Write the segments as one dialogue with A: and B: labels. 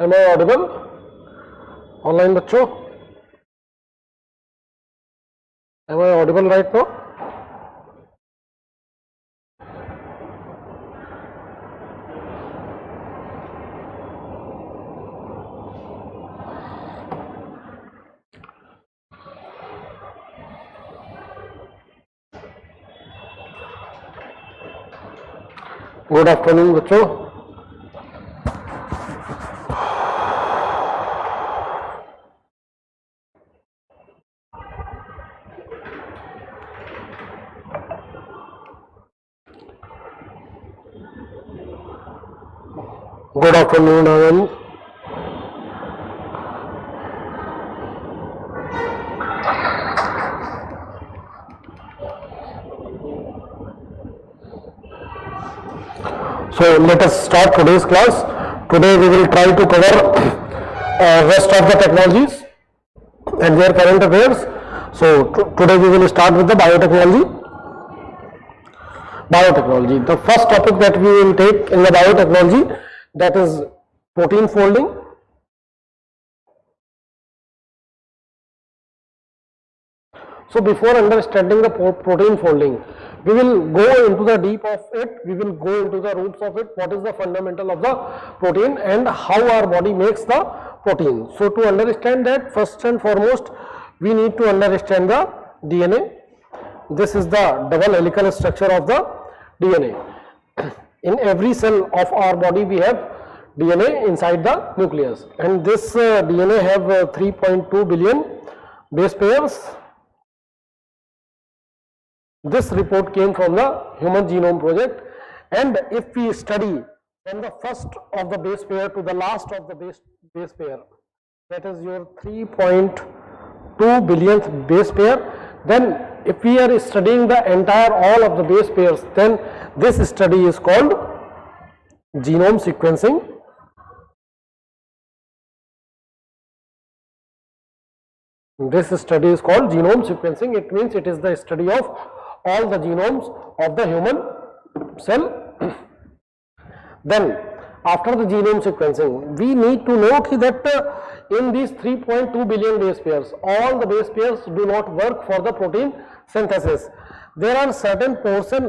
A: Am I audible? Online बच्चों, am I audible right now? Good afternoon बच्चों. Good afternoon again. So let us start today's class. Today we will try to cover rest of the technologies and their current affairs. So today we will start with the biotechnology. Biotechnology. The first topic that we will take in the biotechnology, that is protein folding. So before understanding the protein folding, we will go into the deep of it, we will go into the roots of it, what is the fundamental of the protein and how our body makes the protein. So to understand that, first and foremost, we need to understand the DNA. This is the double helical structure of the DNA. In every cell of our body we have DNA inside the nucleus, and this DNA have 3.2 billion base pairs. This report came from the Human Genome Project, and if we study from the first of the base pair to the last of the base pair, that is your 3.2 billionth base pair, then if we are studying the entire all of the base pairs, then this study is called genome sequencing. This study is called genome sequencing. It means it is the study of all the genomes of the human cell. Then after the genome sequencing, we need to know that in these 3.2 billion base pairs, all the base pairs do not work for the protein synthesis. There are certain portion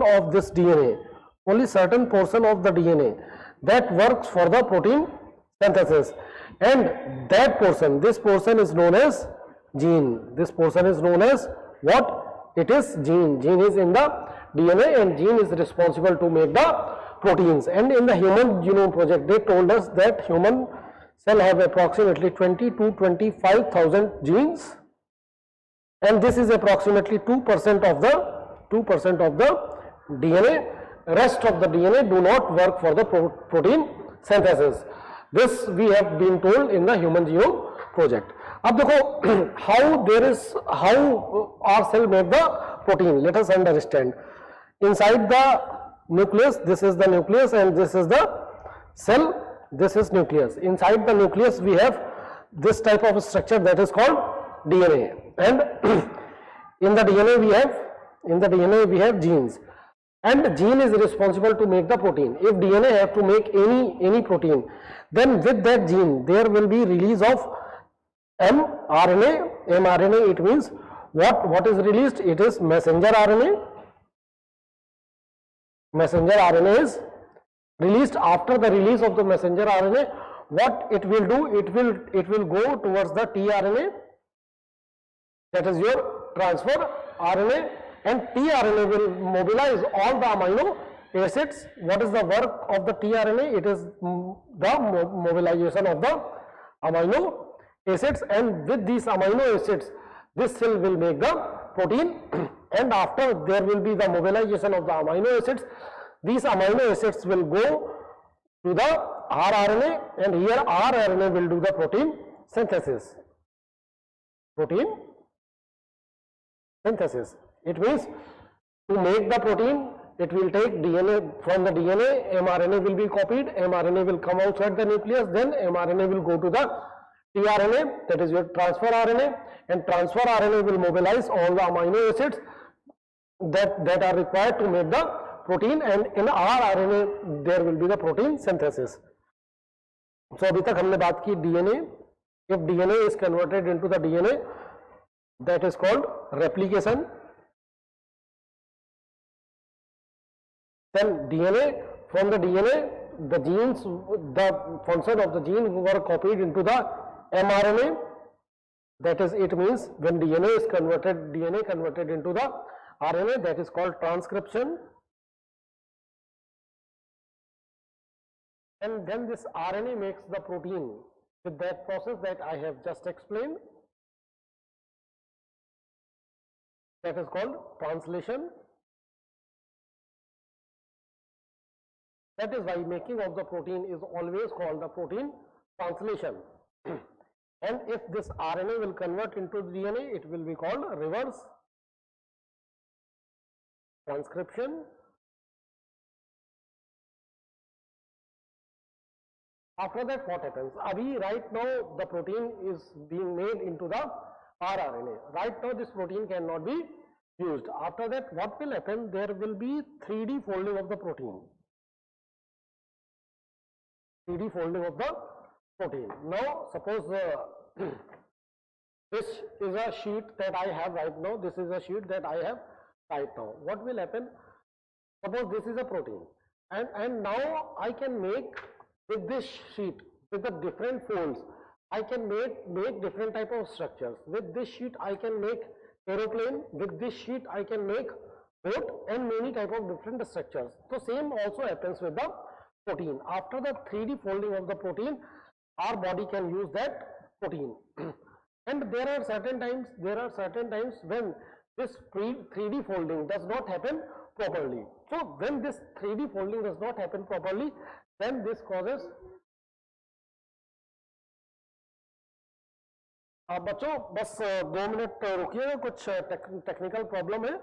A: of this DNA, only certain portion of the DNA that works for the protein synthesis, and that portion, this portion is known as gene. This portion is known as what? It is gene. Gene is in the DNA, and gene is responsible to make the proteins. And in the Human Genome Project, they told us that human cell have approximately 20 to 25,000 genes, and this is approximately 2% of the DNA. Rest of the DNA do not work for the protein synthesis. This we have been told in the Human Genome Project. अब देखो how our cell make the protein. Let us understand. Inside the nucleus, this is the nucleus and this is the cell. This is nucleus. Inside the nucleus we have this type of structure that is called DNA, and in the DNA we have genes, and gene is responsible to make the protein. If DNA have to make any protein, then with that gene there will be release of mRNA. mRNA, it means what is released? It is messenger RNA. Messenger RNA is released. After the release of the messenger RNA, what it will do? It will go towards the tRNA, that is your transfer RNA, and tRNA will mobilize all the amino acids. What is the work of the tRNA? It is the mobilization of the amino acids, and with these amino acids this cell will make the protein, and after there will be the mobilization of the amino acids, these amino acids will go to the rRNA, and here rRNA will do the protein synthesis. Protein synthesis. It means to make the protein, it will take DNA. From the DNA, mRNA will be copied, mRNA will come outside the nucleus, then mRNA will go to the tRNA, that is your transfer RNA, and transfer RNA will mobilize all the amino acids that are required to make the protein, and in rRNA there will be the protein synthesis. So अभी तक हमने बात की DNA. If DNA is converted into the DNA, that is called replication. Then DNA, from the DNA, the genes, the function of the gene were copied into the mRNA. That is, it means when DNA is converted, DNA converted into the RNA, that is called transcription. And then this RNA makes the protein with that process that I have just explained. That is called translation. That is why making of the protein is always called the protein translation. And if this RNA will convert into DNA, it will be called reverse transcription. After that, what happens? Right now, the protein is being made into the rRNA. Right now, this protein cannot be used. After that, what will happen? There will be 3D folding of the protein. 3D folding of the protein. Now, suppose this is a sheet that I have right now. This is a sheet that I have right now. What will happen? Suppose this is a protein. And now I can make with this sheet, with the different folds, I can make different type of structures. With this sheet, I can make aeroplane. With this sheet, I can make boat and many type of different structures. So same also happens with the protein. After the 3D folding of the protein, our body can use that protein. And there are certain times when this 3D folding does not happen properly. So when this 3D folding does not happen properly, then this causes. बच्चों बस 2 minute रुकिएगा, कुछ technical problem है.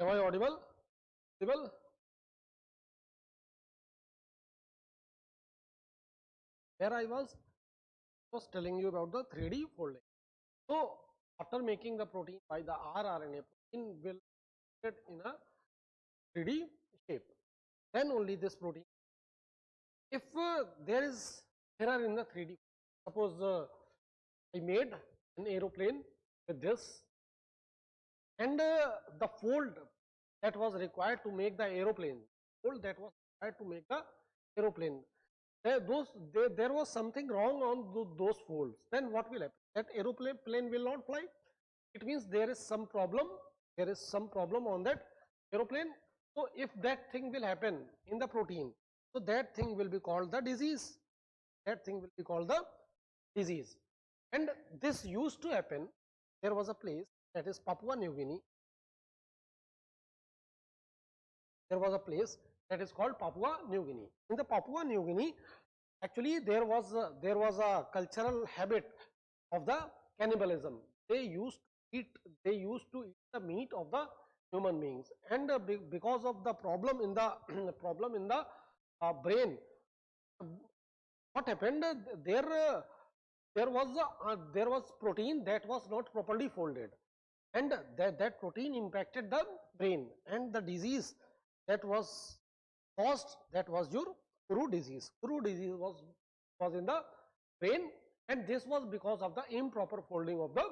A: Am I audible? Audible? Where I was telling you about the 3D folding. So after making the protein by the rRNA, protein will get in a 3D shape. Then only this protein. If there is error in the 3D, suppose I made an aeroplane with this, and the fold that was required to make the aeroplane, there was something wrong on those folds. Then what will happen? That aeroplane will not fly. It means there is some problem. There is some problem on that aeroplane. So if that thing will happen in the protein, so that thing will be called the disease. That thing will be called the disease. And this used to happen. There was a place, that is Papua New Guinea. There was a place that is called Papua New Guinea. In the Papua New Guinea, Actually, there was a cultural habit of the cannibalism. They used to eat the meat of the human beings, and because of the problem in the problem in the brain, what happened? There was protein that was not properly folded, and that protein impacted the brain, and the disease that was caused, that was your Kuru disease. Kuru disease was in the brain, and this was because of the improper folding of the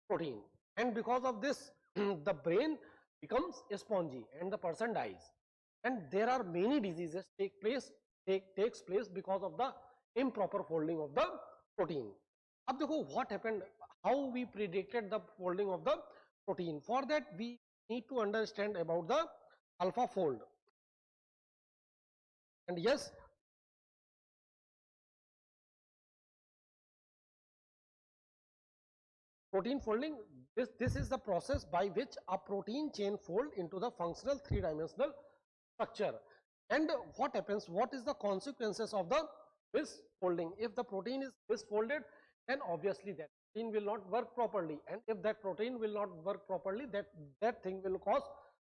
A: protein, and because of this the brain becomes spongy and the person dies. And there are many diseases takes place because of the improper folding of the protein. अब देखो what happened, how we predicted the folding of the protein. For that we need to understand about the alpha fold. And yes, protein folding, this is the process by which a protein chain fold into the functional three-dimensional structure. And what happens, what is the consequences of the misfolding? If the protein is misfolded, then obviously that protein will not work properly, and if that protein will not work properly, that thing will cause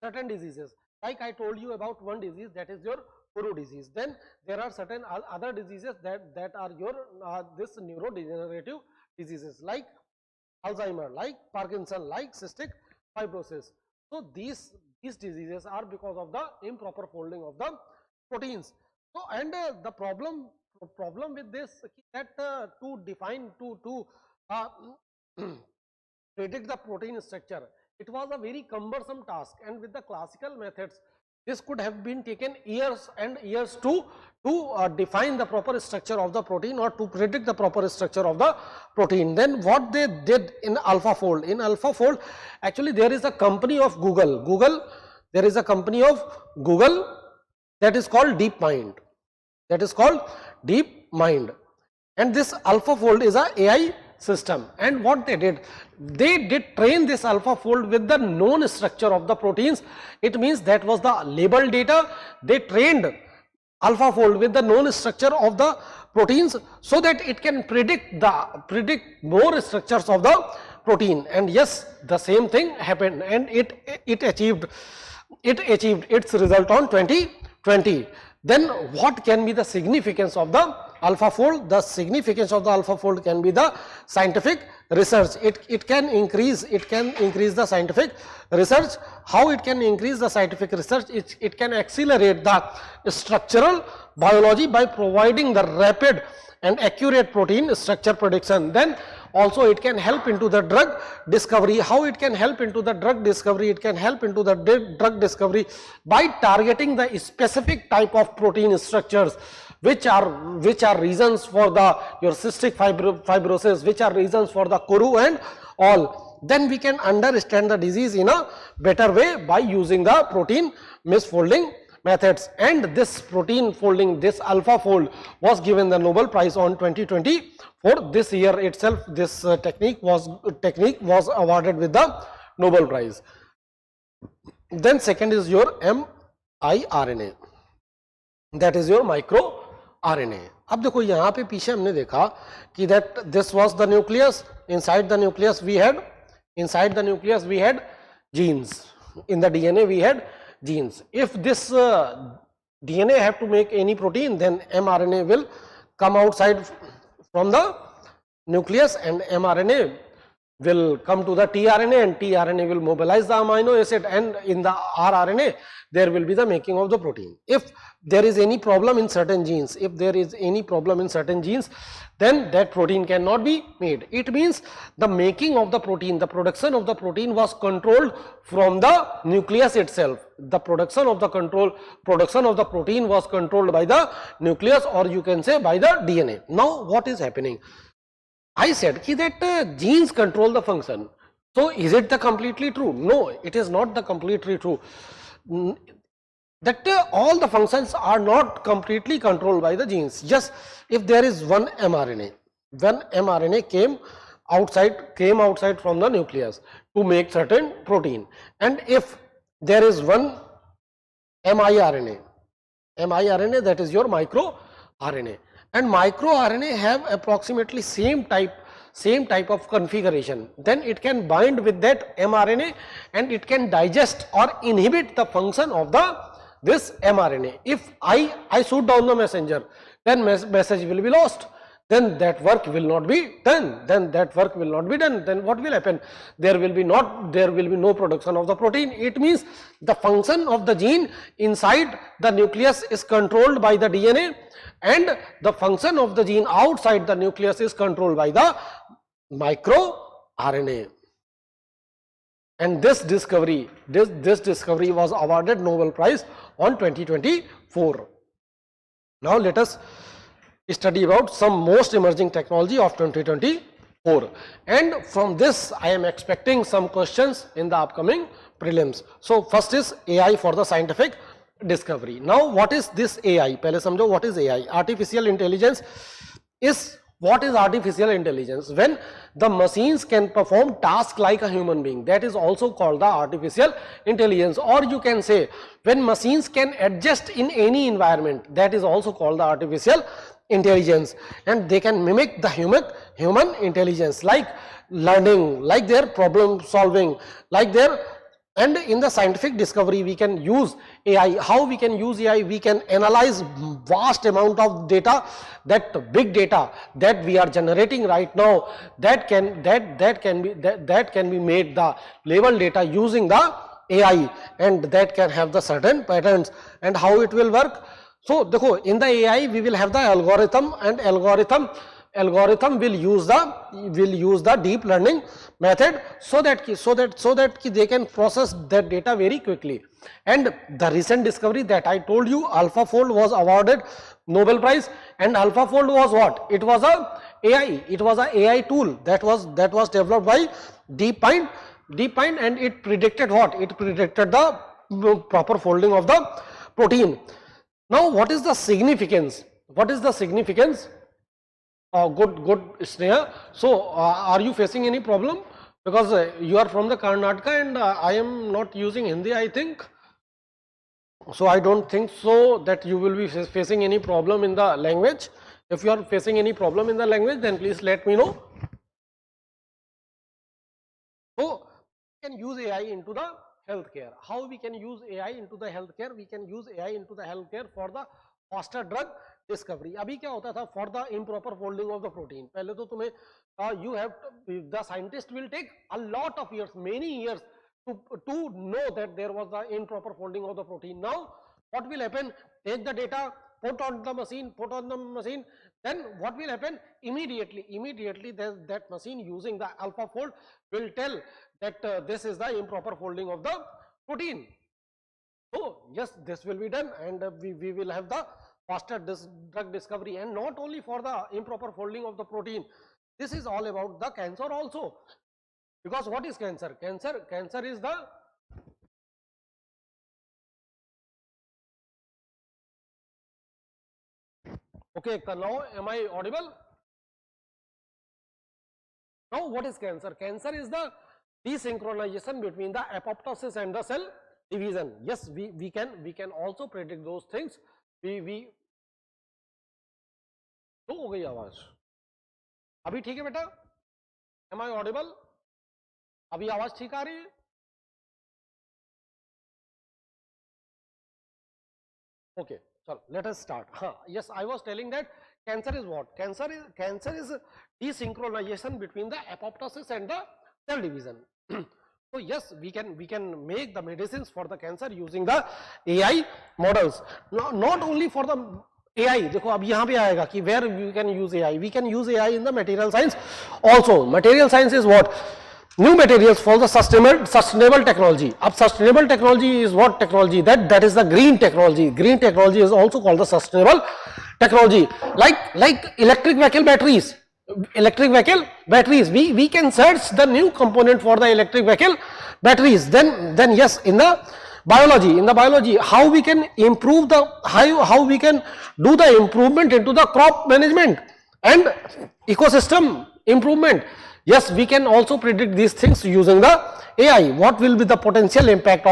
A: certain diseases. Like I told you about one disease, that is your Kuru disease. Then there are certain other diseases that are your this neurodegenerative diseases, like Alzheimer, like Parkinson, like cystic fibrosis. So these diseases are because of the improper folding of the proteins. So, and the problem with this, that to define to predict the protein structure, it was a very cumbersome task, and with the classical methods this could have been taken years and years to define the proper structure of the protein, or to predict the proper structure of the protein. Then what they did in AlphaFold, actually there is a company of Google, there is a company of Google that is called DeepMind, and this AlphaFold is a AI system. And what they did train this AlphaFold with the known structure of the proteins. It means that was the labeled data. They trained AlphaFold with the known structure of the proteins, so that it can predict more structures of the protein. And yes, the same thing happened, and it achieved its result on 2020. Then what can be the significance of the AlphaFold? The significance of the AlphaFold can be the scientific research. It can increase the scientific research. How it can increase the scientific research? It can accelerate the structural biology by providing the rapid and accurate protein structure prediction. Then also it can help into the drug discovery. How it can help into the drug discovery? It can help into the drug discovery by targeting the specific type of protein structures which are reasons for your cystic fibrosis, which are reasons for the Kuru and all. Then we can understand the disease in a better way by using the protein misfolding methods. And this protein folding, this AlphaFold, was given the Nobel Prize on 2020. For this year itself, this technique was awarded with the Nobel Prize. Then second is your miRNA, that is your microRNA. अब देखो यहाँ पे पीछे हमने देखा कि that this was the nucleus. Inside the nucleus we had genes. In the DNA we had genes. If this DNA have to make any protein, then mRNA will come outside from the nucleus, and mRNA will come to the tRNA, and tRNA will mobilize the amino acid, and in the rRNA there will be the making of the protein. If there is any problem in certain genes, then that protein cannot be made. It means the making of the protein, the production of the protein was controlled from the nucleus itself. The production of the protein was controlled by the nucleus, or you can say by the DNA. Now what is happening? I said that genes control the function. So is it the completely true? No, it is not the completely true. That all the functions are not completely controlled by the genes. Just if there is one mRNA, when mRNA came outside from the nucleus to make certain protein, and if there is one miRNA, that is your microRNA, and microRNA have approximately same type of configuration, then it can bind with that mRNA and it can digest or inhibit the function of this mRNA. If I shoot down the messenger, then message will be lost, then that work will not be done, then what will happen? There will be no production of the protein. It means the function of the gene inside the nucleus is controlled by the DNA, and the function of the gene outside the nucleus is controlled by the microRNA. And this discovery was awarded Nobel Prize on 2024. Now let us study about some most emerging technology of 2024, and from this I am expecting some questions in the upcoming prelims. So first is AI for the scientific discovery. Now what is this AI? पहले समझो what is AI. Artificial intelligence is, what is artificial intelligence? When the machines can perform tasks like a human being, that is also called the artificial intelligence. Or you can say when machines can adjust in any environment, that is also called the artificial intelligence, and they can mimic the human intelligence, like learning, like their problem solving, like their. And in the scientific discovery we can use AI. How we can use AI? We can analyze vast amount of data, that big data that we are generating right now, that can be made the label data using the AI, and that can have the certain patterns. And how it will work? So देखो, in the AI we will have the algorithm, and algorithm will use the deep learning method so that they can process that data very quickly. And the recent discovery that I told you, Alphafold, was awarded Nobel Prize. And Alphafold was what? It was a AI. It was a AI tool that was developed by DeepMind, and it predicted what? It predicted the proper folding of the protein. Now what is the significance? What is the significance? Good Sneha. So are you facing any problem? Because you are from the Karnataka and I am not using Hindi, I think. So I don't think so that you will be facing any problem in the language. If you are facing any problem in the language, then please let me know. So we can use AI into the healthcare. How we can use AI into the healthcare? We can use AI into the healthcare for the faster drug discovery. अभी क्या होता था? For the improper folding of the protein. पहले तो तुम्हें the scientist will take a lot of years, many years to know that there was the improper folding of the protein. Now what will happen? Take the data, put on the machine, then what will happen? Immediately that machine using the AlphaFold will tell that this is the improper folding of the protein. So yes, this will be done, and we will have the faster drug discovery. And not only for the improper folding of the protein, this is all about the cancer also. Because what is cancer? Cancer is the okay. Now am I audible? Now what is cancer? Cancer is the desynchronization between the apoptosis and the cell division. Yes, we can also predict those things. तो हो गई आवाज अभी ठीक है बेटा? Am I audible? अभी आवाज ठीक आ रही है? Okay, so let us start. Yes, I was telling that cancer is what? Cancer is desynchronization between the apoptosis and the cell division. So yes, we can make the medicines for the cancer using the AI models. Not only for the AI, देखो अब यहाँ पे आएगा कि where we can use AI. We can use AI in the material science also. Material science is what? New materials for the sustainable technology. अब sustainable technology is what technology? That is the green technology. Green technology is also called the sustainable technology. Like electric vehicle batteries. We can search the new component for the electric vehicle batteries. Then yes, in the biology, how we can improve how we can do the improvement into the crop management and ecosystem improvement. Yes, we can also predict these things using the AI. What will be the potential impact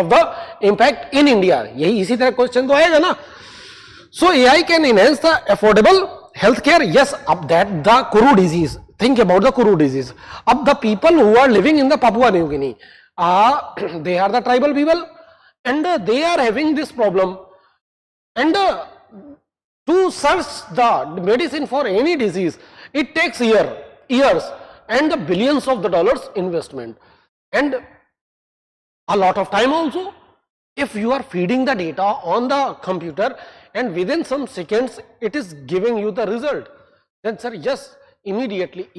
A: in India? यही इसी तरह question तो आएगा ना. So AI can enhance the affordable healthcare, yes, that the Kuru disease, think about the Kuru disease. The people who are living in the Papua New Guinea, they are the tribal people, and they are having this problem, and to search the medicine for any disease, it takes years and billions of the dollars investment, and a lot of time also. If you are feeding the data on the computer and within some seconds it is giving you the result, then sir, yes, immediately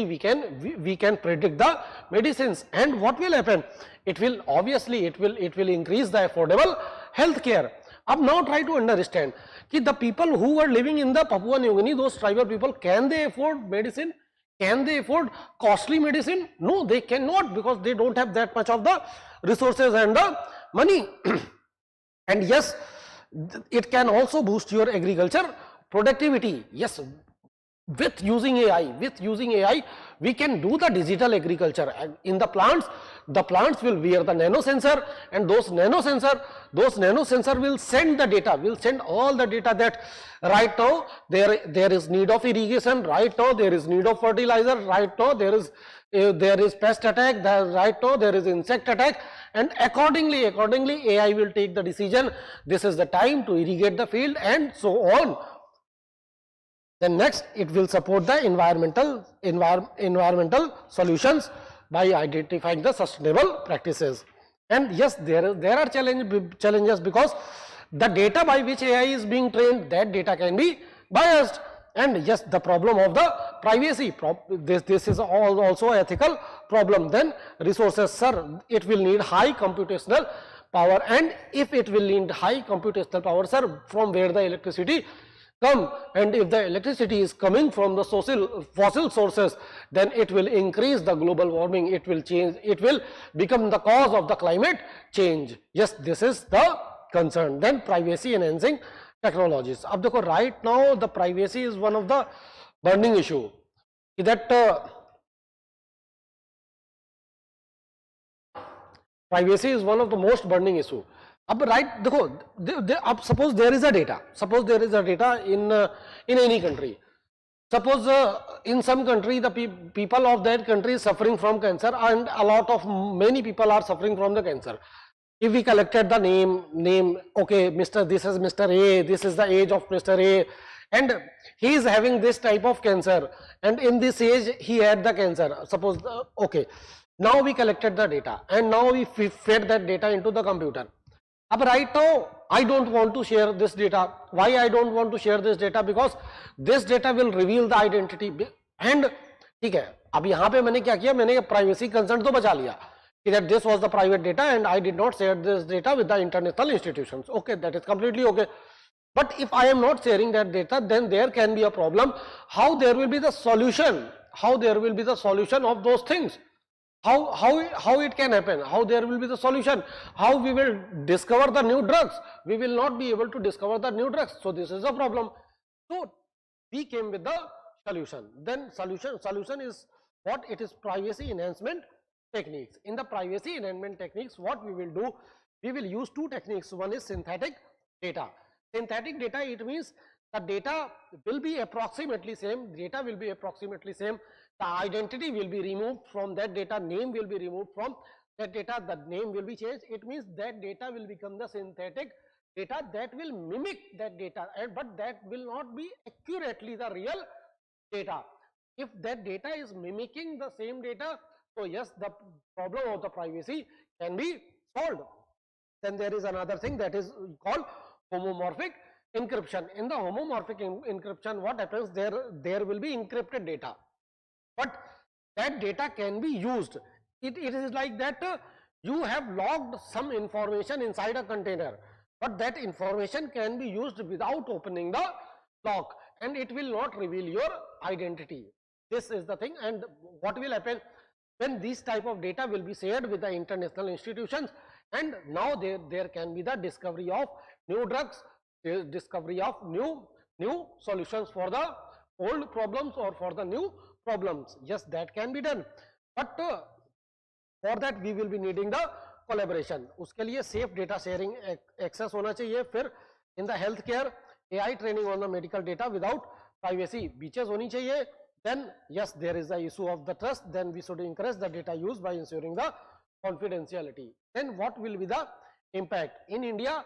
A: we can predict the medicines. And what will happen? It will obviously it will increase the affordable healthcare. Now try to understand that the people who are living in the Papua New Guinea, those tribal people, can they afford medicine? Can they afford costly medicine? No, they cannot, because they don't have that much of the resources and the money. And yes, it can also boost your agriculture productivity. Yes, with using AI, we can do the digital agriculture. And in the plants will wear the nano sensor, and those nano sensor will send the data, will send all the data that right now there is need of irrigation, right now there is need of fertilizer, right now there is pest attack, right now there is insect attack, and accordingly AI will take the decision, this is the time to irrigate the field, and so on. Then next, it will support the environmental solutions by identifying the sustainable practices. And yes, there are challenges, because the data by which AI is being trained, that data can be biased. And yes, the problem of the privacy, this is also an ethical problem. Then resources, sir, it will need high computational power, and if it will need high computational power, sir, from where the electricity come? And if the electricity is coming from the fossil sources, then it will increase the global warming, it will become the cause of the climate change. Yes, this is the concern. Then privacy enhancing technologies. Ab dekho, right now the privacy is one of the burning issue, that privacy is one of the most burning issue. Right, देखो, suppose there is a data in any country. Suppose in some country the people of that country is suffering from cancer, and many people are suffering from the cancer. If we collected the name, okay, this is Mr. A, this is the age of Mr. A, and he is having this type of cancer, and in this age he had the cancer. Suppose, okay, now we collected the data, and now we fed that data into the computer. Right now, I don't want to share this data. Why I don't want to share this data? Because this data will reveal the identity. And ठीक है, अब यहाँ पे मैंने क्या किया, मैंने privacy consent तो बचा लिया, that this was the private data and I did not share this data with the international institutions. Okay, that is completely okay. But if I am not sharing that data, then there can be a problem. How there will be the solution? How there will be the solution of those things? How it can happen? How there will be the solution? How we will discover the new drugs? We will not be able to discover the new drugs. So this is a problem. So we came with the solution. Then solution is what? It is privacy enhancement techniques. In the privacy enhancement techniques, what we will do? We will use two techniques. One is synthetic data. Synthetic data, it means the data will be approximately same. The identity will be removed from that data, name will be removed from that data, the name will be changed. It means that data will become the synthetic data that will mimic that data, but that will not be accurately the real data. If that data is mimicking the same data, so yes, the problem of the privacy can be solved. Then there is another thing that is called homomorphic encryption. In the homomorphic encryption, what happens? There will be encrypted data, but that data can be used. It is like that you have logged some information inside a container, but that information can be used without opening the lock, and it will not reveal your identity. This is the thing. And what will happen when this type of data will be shared with the international institutions, and now there can be the discovery of new drugs, discovery of new solutions for the old problems or for the new problems. Yes, that can be done, but for that we will be needing the collaboration. उसके लिए safe data sharing access होना चाहिए. फिर in the healthcare, AI training on the medical data without privacy, beaches honi chahiye, then yes, there is the issue of the trust, then we should encourage the data use by ensuring the confidentiality. Then what will be the impact? In India,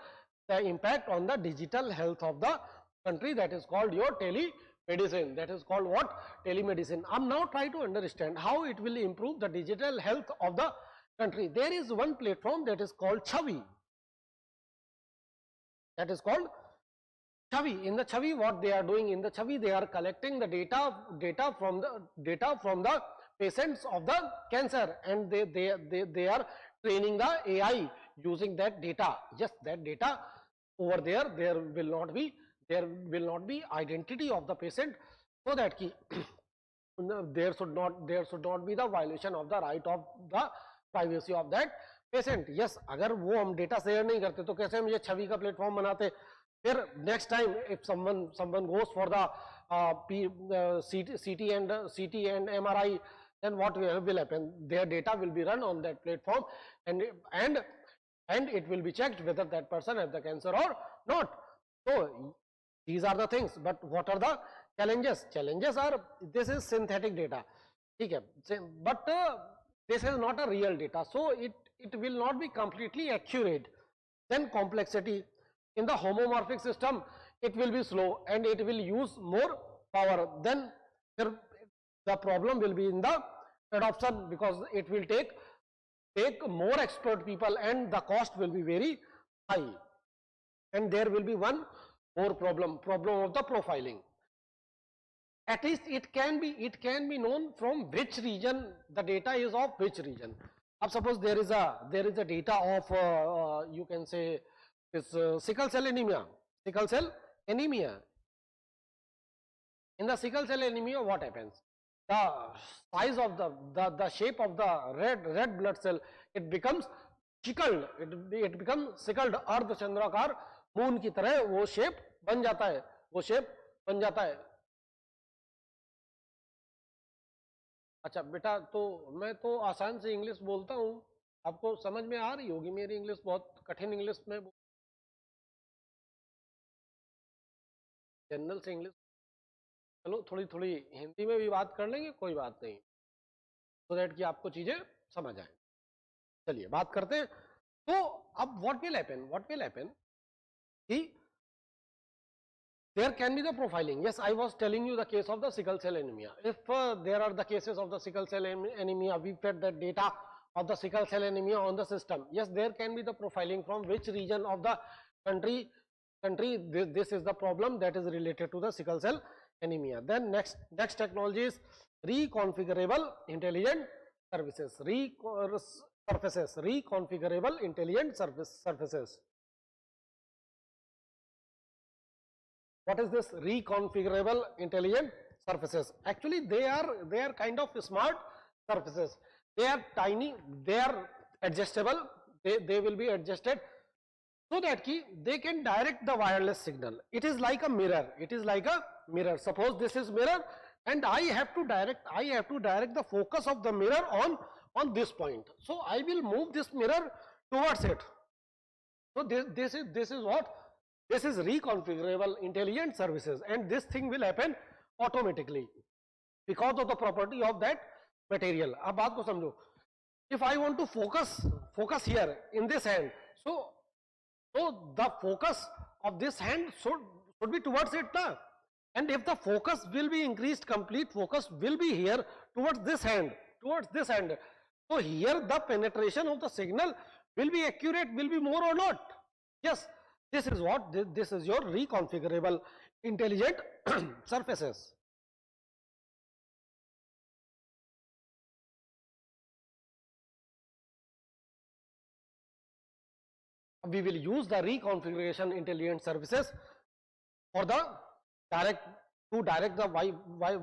A: the impact on the digital health of the country, that is called your telemedicine. That is called what? Telemedicine. Now try to understand how it will improve the digital health of the country. There is one platform that is called Chavi. That is called Chavi. In the Chavi, what they are doing in the Chavi, they are collecting the data from the patients of the cancer, and they are training the AI using that data. Just that data over there will not be identity of the patient, so that there should not be the violation of the right of the privacy of that patient. Yes, अगर वो हम data share नहीं करते तो कैसे हम ये छवि का platform बनाते? फिर next time if someone goes for the CT and MRI, then what will happen? Their data will be run on that platform, and it will be checked whether that person has the cancer or not. So these are the things. But what are the challenges? Challenges are, this is synthetic data, okay, but this is not a real data, so it will not be completely accurate. Then complexity. In the homomorphic system, it will be slow and it will use more power. Then the problem will be in the adoption, because it will take more expert people and the cost will be very high. And there will be one more problem of the profiling. At least it can be known from which region the data is, of which region. Now suppose there is a data of you can say this sickle cell anemia. In the sickle cell anemia, what happens? The size of the shape of the red blood cell, it becomes sickled. It becomes sickled, अर्ध चंद्राकार moon की तरह वो shape बन जाता है. अच्छा बेटा, तो मैं तो आसान से इंग्लिश बोलता हूँ, आपको समझ में आ रही होगी मेरी इंग्लिश? बहुत कठिन इंग्लिश में, जनरल से इंग्लिश. चलो थोड़ी हिंदी में भी बात कर लेंगे, कोई बात नहीं, so that कि आपको चीजें समझ आए. चलिए बात करते हैं. तो अब what will happen कि there can be the profiling. Yes, I was telling you the case of the sickle cell anemia. If there are the cases of the sickle cell anemia, we fed that data of the sickle cell anemia on the system. Yes, there can be the profiling from which region of the country this is the problem that is related to the sickle cell anemia. Then next technology is reconfigurable intelligent services. Reconfigurable intelligent surfaces. What is this reconfigurable intelligent surfaces? Actually, they are kind of smart surfaces. They are tiny, they are adjustable, they will be adjusted so that they can direct the wireless signal. It is like a mirror. Suppose this is mirror and I have to direct the focus of the mirror on this point. So I will move this mirror towards it. So this is what? This is reconfigurable intelligent services, and this thing will happen automatically because of the property of that material. अब बात को समझो. If I want to focus here in this hand, so the focus of this hand should be towards it, na? And if the focus will be increased, complete focus will be here towards this hand. So here the penetration of the signal will be accurate, will be more or not. Yes. This is what? This is your reconfigurable intelligent surfaces. We will use the reconfiguration intelligent services for the direct the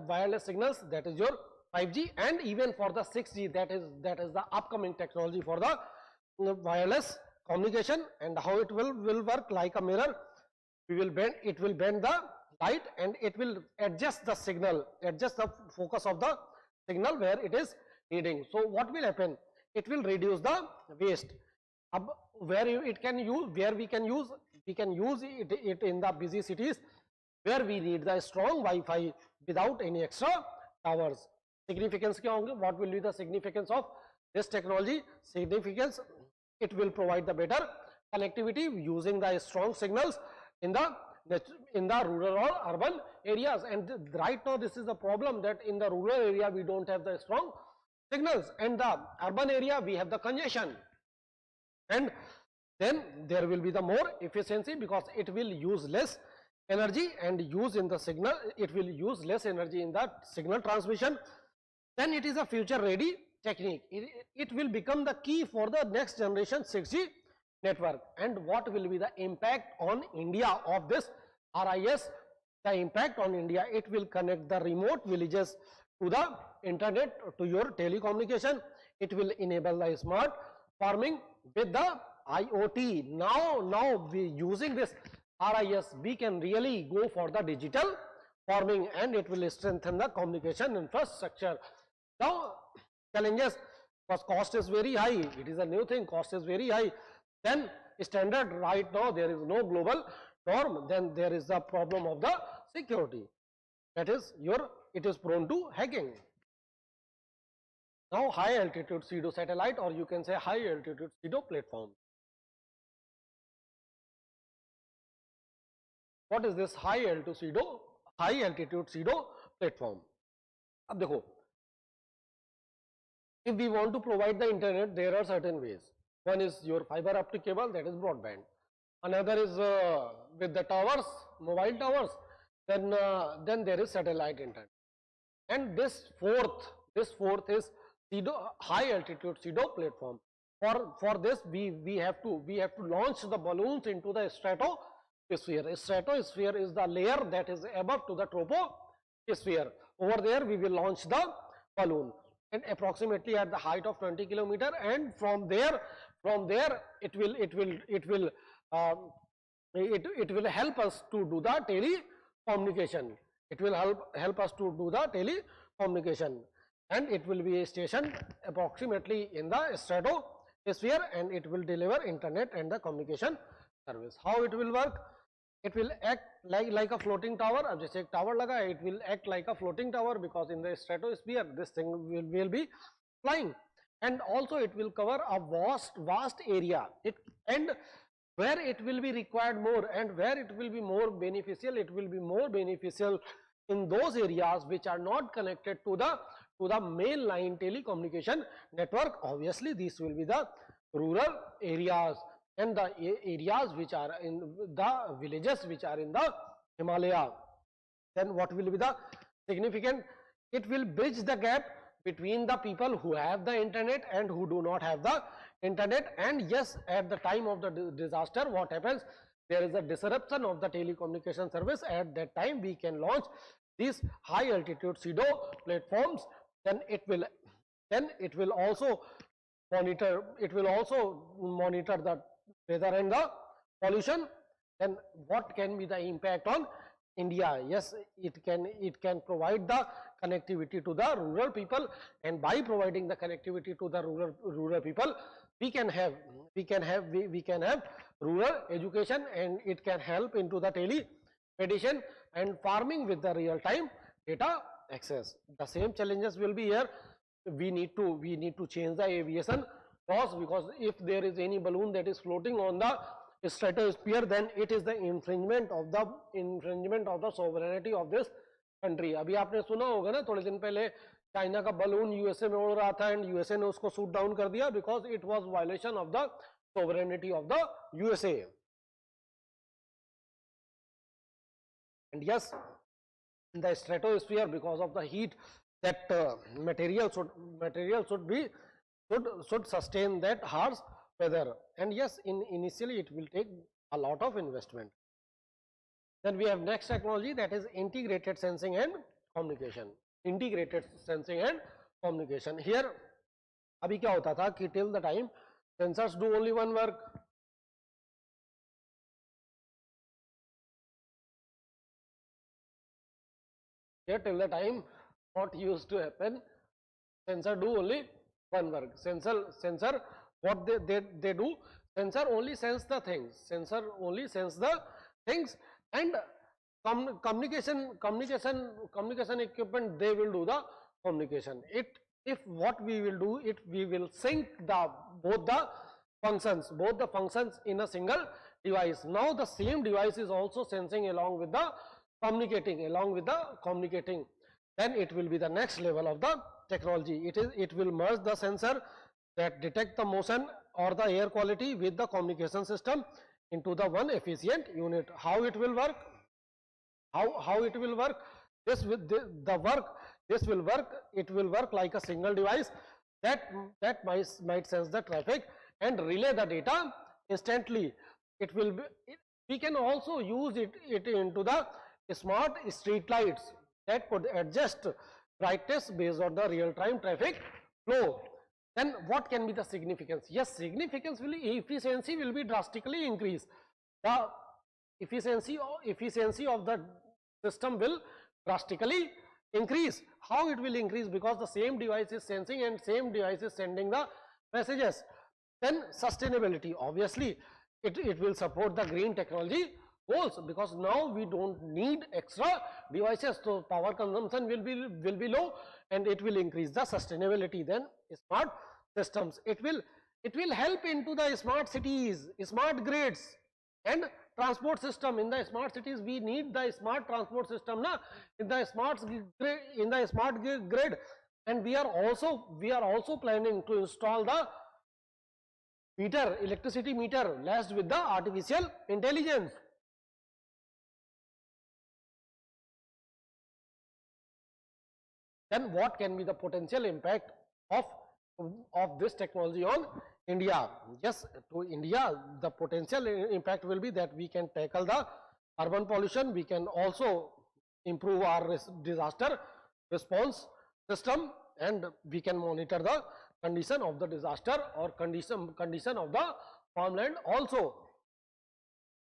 A: wireless signals, that is your 5G, and even for the 6G, that is the upcoming technology for the wireless communication. And how it will work? Like a mirror, it will bend the light and it will adjust the signal, adjust the focus of the signal where it is needing. So what will happen? It will reduce the waste. Where we can use it in the busy cities. where we need the strong Wi-Fi without any extra towers. Significance क्या होंगे? What will be the significance of this technology? Significance, it will provide the better connectivity using the strong signals in the rural or urban areas. And right now this is the problem, that in the rural area we don't have the strong signals, and the urban area we have the congestion, and then there will be the more efficiency because it will use less energy and use in the signal, it will use less energy in the signal transmission. Then it is a future ready technique. It will become the key for the next generation 6G network. And what will be the impact on India of this RIS? The impact on India, it will connect the remote villages to the internet, to your telecommunication. It will enable the smart farming with the IoT. Now we using this RIS, we can really go for the digital farming, and it will strengthen the communication infrastructure. Now challenges, because cost is very high, it is a new thing, cost is very high. Then standard, right now there is no global norm. Then there is the problem of the security, that is it is prone to hacking. Now high altitude pseudo satellite, or you can say high altitude pseudo platform. What is this high altitude pseudo platform? अब देखो, if we want to provide the internet, there are certain ways. One is your fiber optic cable, that is broadband. Another is with the towers, mobile towers. Then there is satellite internet. And this fourth is high altitude pseudo platform. For this we have to launch the balloons into the stratosphere. Stratosphere is the layer that is above to the troposphere. Over there we will launch the balloon, and approximately at the height of 20 kilometer, and from there it will help us to do the telecommunication. It will help us to do the telecommunication, and it will be stationed approximately in the stratosphere, and it will deliver internet and the communication service. How it will work? It will act like a floating tower. अब जैसे एक tower लगा है, it will act like a floating tower, because in the stratosphere this thing will be flying, and also it will cover a vast area. And where it will be required more, and where it will be more beneficial, it will be more beneficial in those areas which are not connected to the main line telecommunication network. Obviously these will be the rural areas and the areas which are in the villages which are in the Himalaya. Then what will be the significant? It will bridge the gap between the people who have the internet and who do not have the internet. And yes, at the time of the disaster, what happens? There is a disruption of the telecommunication service. At that time we can launch these high altitude pseudo platforms. Then it will also monitor the weather and the pollution. Then what can be the impact on India? Yes, it can provide the connectivity to the rural people, and by providing the connectivity to the rural people, we can have rural education, and it can help into the telemedicine and farming with the real time data access. The same challenges will be here. We need to change the aviation laws, because if there is any balloon that is floating on the stratosphere, then it is the infringement of the sovereignty of this country. अभी आपने सुना होगा ना, थोड़े दिन पहले China का balloon USA में उड़ रहा था, एंड यूएसए ने उसको शूट डाउन कर दिया because it was violation of the sovereignty of the USA. And yes, in the stratosphere, because of the heat, that material should sustain that harsh weather. And yes, initially it will take a lot of investment. Then we have next technology, that is integrated sensing and communication. Integrated sensing and communication. Here अभी क्या होता था कि till the time sensors do only one work. Here till the time what used to happen, sensor do only one work. Sensor what they do, sensor only sense the things. Sensor only sense the things, and communication equipment, they will do the communication. If what we will do, we will sync both the functions in a single device. Now the same device is also sensing along with the communicating, then it will be the next level of the technology. It will merge the sensor that detect the motion or the air quality with the communication system into the one efficient unit. How it will work? How it will work? It will work like a single device that might sense the traffic and relay the data instantly. We can also use it into the smart street lights that could adjust brightness based on the real-time traffic flow. Then what can be the significance? Yes, efficiency will be drastically increased. The efficiency of the system will drastically increase. How it will increase? Because the same device is sensing and same device is sending the messages. Then sustainability, obviously it will support the green technology goals, because now we don't need extra devices, so power consumption will be low and it will increase the sustainability. Then smart systems, it will help into the smart cities, smart grids and transport system. In the smart cities we need the smart transport system in the smart grid, and we are also planning to install the electricity meter laced with the artificial intelligence. Then what can be the potential impact of this technology on India? Yes, to India the potential impact will be that we can tackle the urban pollution, we can also improve our disaster response system, and we can monitor the condition of the disaster or condition of the farmland also.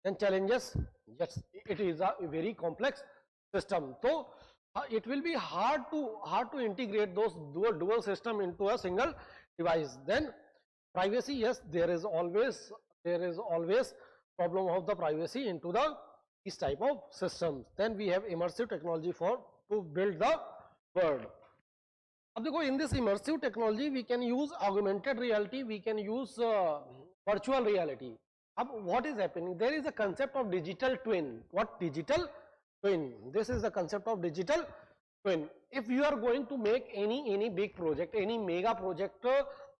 A: Then challenges, yes, it is a very complex system, so it will be hard to integrate those dual system into a single device. Then privacy, yes, there is always problem of the privacy into these type of systems. Then we have immersive technology to build the world. In this immersive technology we can use augmented reality, we can use virtual reality. What is happening? There is a concept of digital twin. What digital twin? This is the concept of digital twin. If you are going to make any big project, any mega project,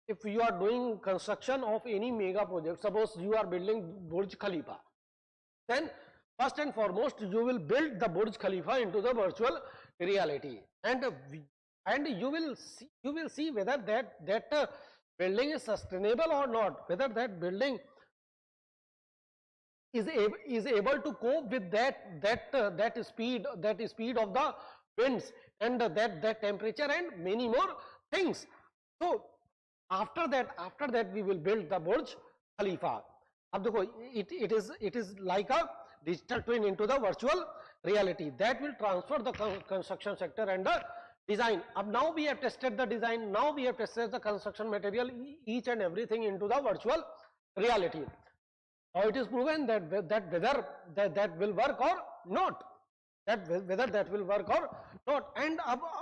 A: if you are doing construction of any mega project, suppose you are building Burj Khalifa, then first and foremost you will build the Burj Khalifa into the virtual reality, and you will see whether that building is sustainable or not, whether that building is able to cope with that speed of the winds and that temperature and many more things. So after that we will build the Burj Khalifa. It is like a digital twin into the virtual reality that will transfer the construction sector and the design. Now we have tested the design, now we have tested the construction material, each and everything into the virtual reality. Now it is proven that whether that will work or not, and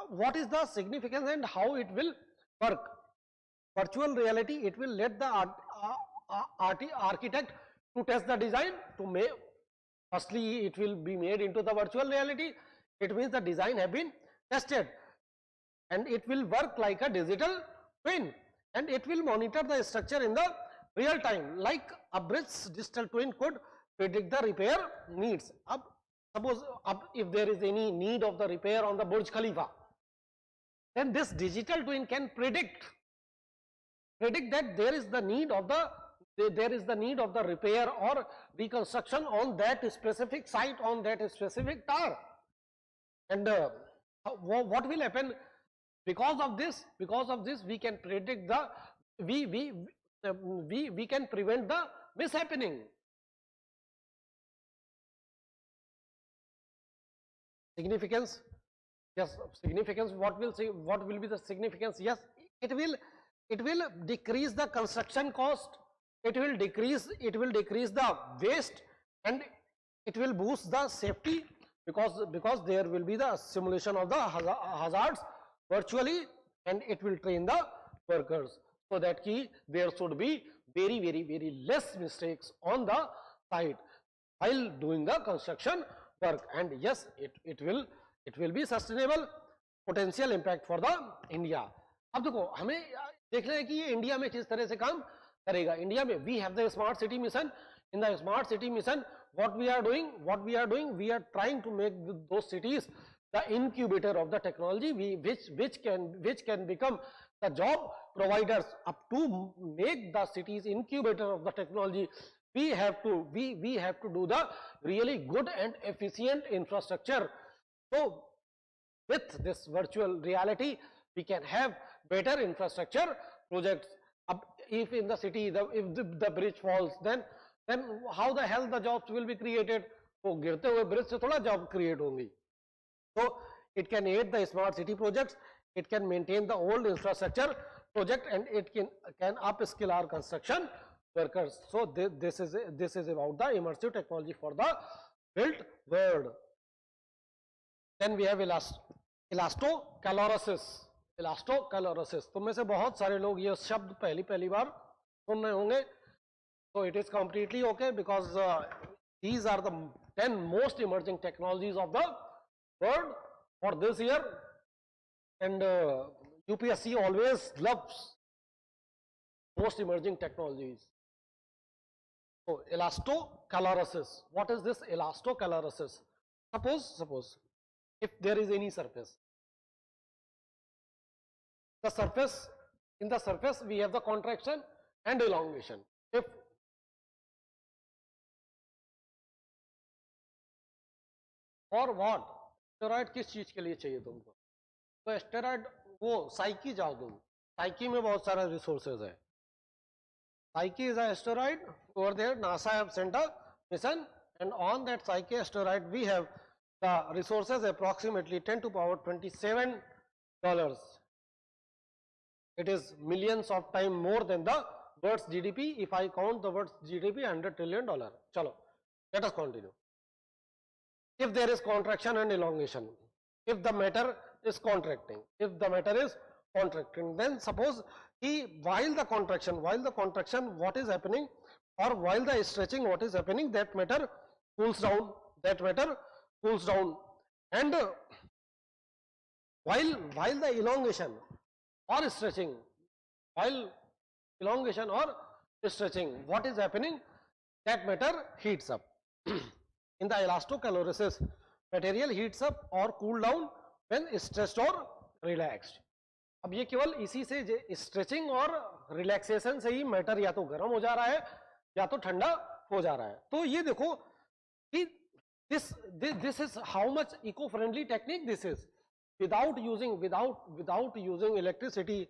A: what is the significance and how it will work. Virtual reality, it will let the architect to test the design to make. Firstly, it will be made into the virtual reality. It means the design have been tested, and it will work like a digital twin, and it will monitor the structure in the real time. Like a bridge digital twin could predict the repair needs. Suppose if there is any need of the repair on the Burj Khalifa, then this digital twin can predict that there is the need of the repair or reconstruction on that specific site, on that specific tower. And what will happen because of this? We can predict we can prevent the mishappening. Significance, yes, significance. What will be the significance? Yes, it will decrease the construction cost, it will decrease the waste, and it will boost the safety because there will be the simulation of the hazards virtually, and it will train the workers so that there should be very less mistakes on the site while doing the construction work. And yes, it will be sustainable, potential impact for the India. अब देखो हमें देखना है कि ये India में किस तरह से काम करेगा. इंडिया में we have the smart city mission. In the smart city mission, what we are doing, we are trying to make those cities the incubator of the technology, which can become the job providers. Up to make the cities incubator of the technology, we have to do the really good and efficient infrastructure. So with this virtual reality, we can have better infrastructure projects. If in the city, if the bridge falls, then how the hell the jobs will be created? तो गिरते हुए bridge से थोड़ा job create होंगी. So it can aid the smart city projects, it can maintain the old infrastructure project, and it can upskill our construction workers. So this is about the immersive technology for the built world. Then we have elastocalorics. तुम में से बहुत सारे लोग ये शब्द पहली बार सुन रहे होंगे. So it is completely okay, because these are the 10 most emerging technologies of the world for this year, and UPSC always loves most emerging technologies. So elastocalorics. What is this elastocalorics? Suppose if there is any surface, in the surface we have the contraction and elongation. If और what steroid किस चीज के लिए चाहिए तुमको? तो steroid वो psyche जाओ तुम, साइकी में बहुत सारा रिसोर्सेज है. Psyche is asteroid. Over there NASA have sent a mission, and on that Psyche asteroid we have the resources approximately 10 to power 27 dollars. It is millions of times more than the world's GDP. If I count the world's GDP, $100 trillion. Chalo, let us continue. If there is contraction and elongation, if the matter is contracting, then suppose while the contraction, what is happening, or while the stretching, what is happening, that matter cools down, and while the elongation or stretching, what is happening, that matter heats up. In the elastocalorics, material heats up or cool down when stretched or relaxed. अब ये केवल इसी से stretching और relaxation से ही matter या तो गर्म हो जा रहा है या तो ठंडा हो जा रहा है. तो ये देखो कि this is how much eco-friendly technique this is. Without using electricity,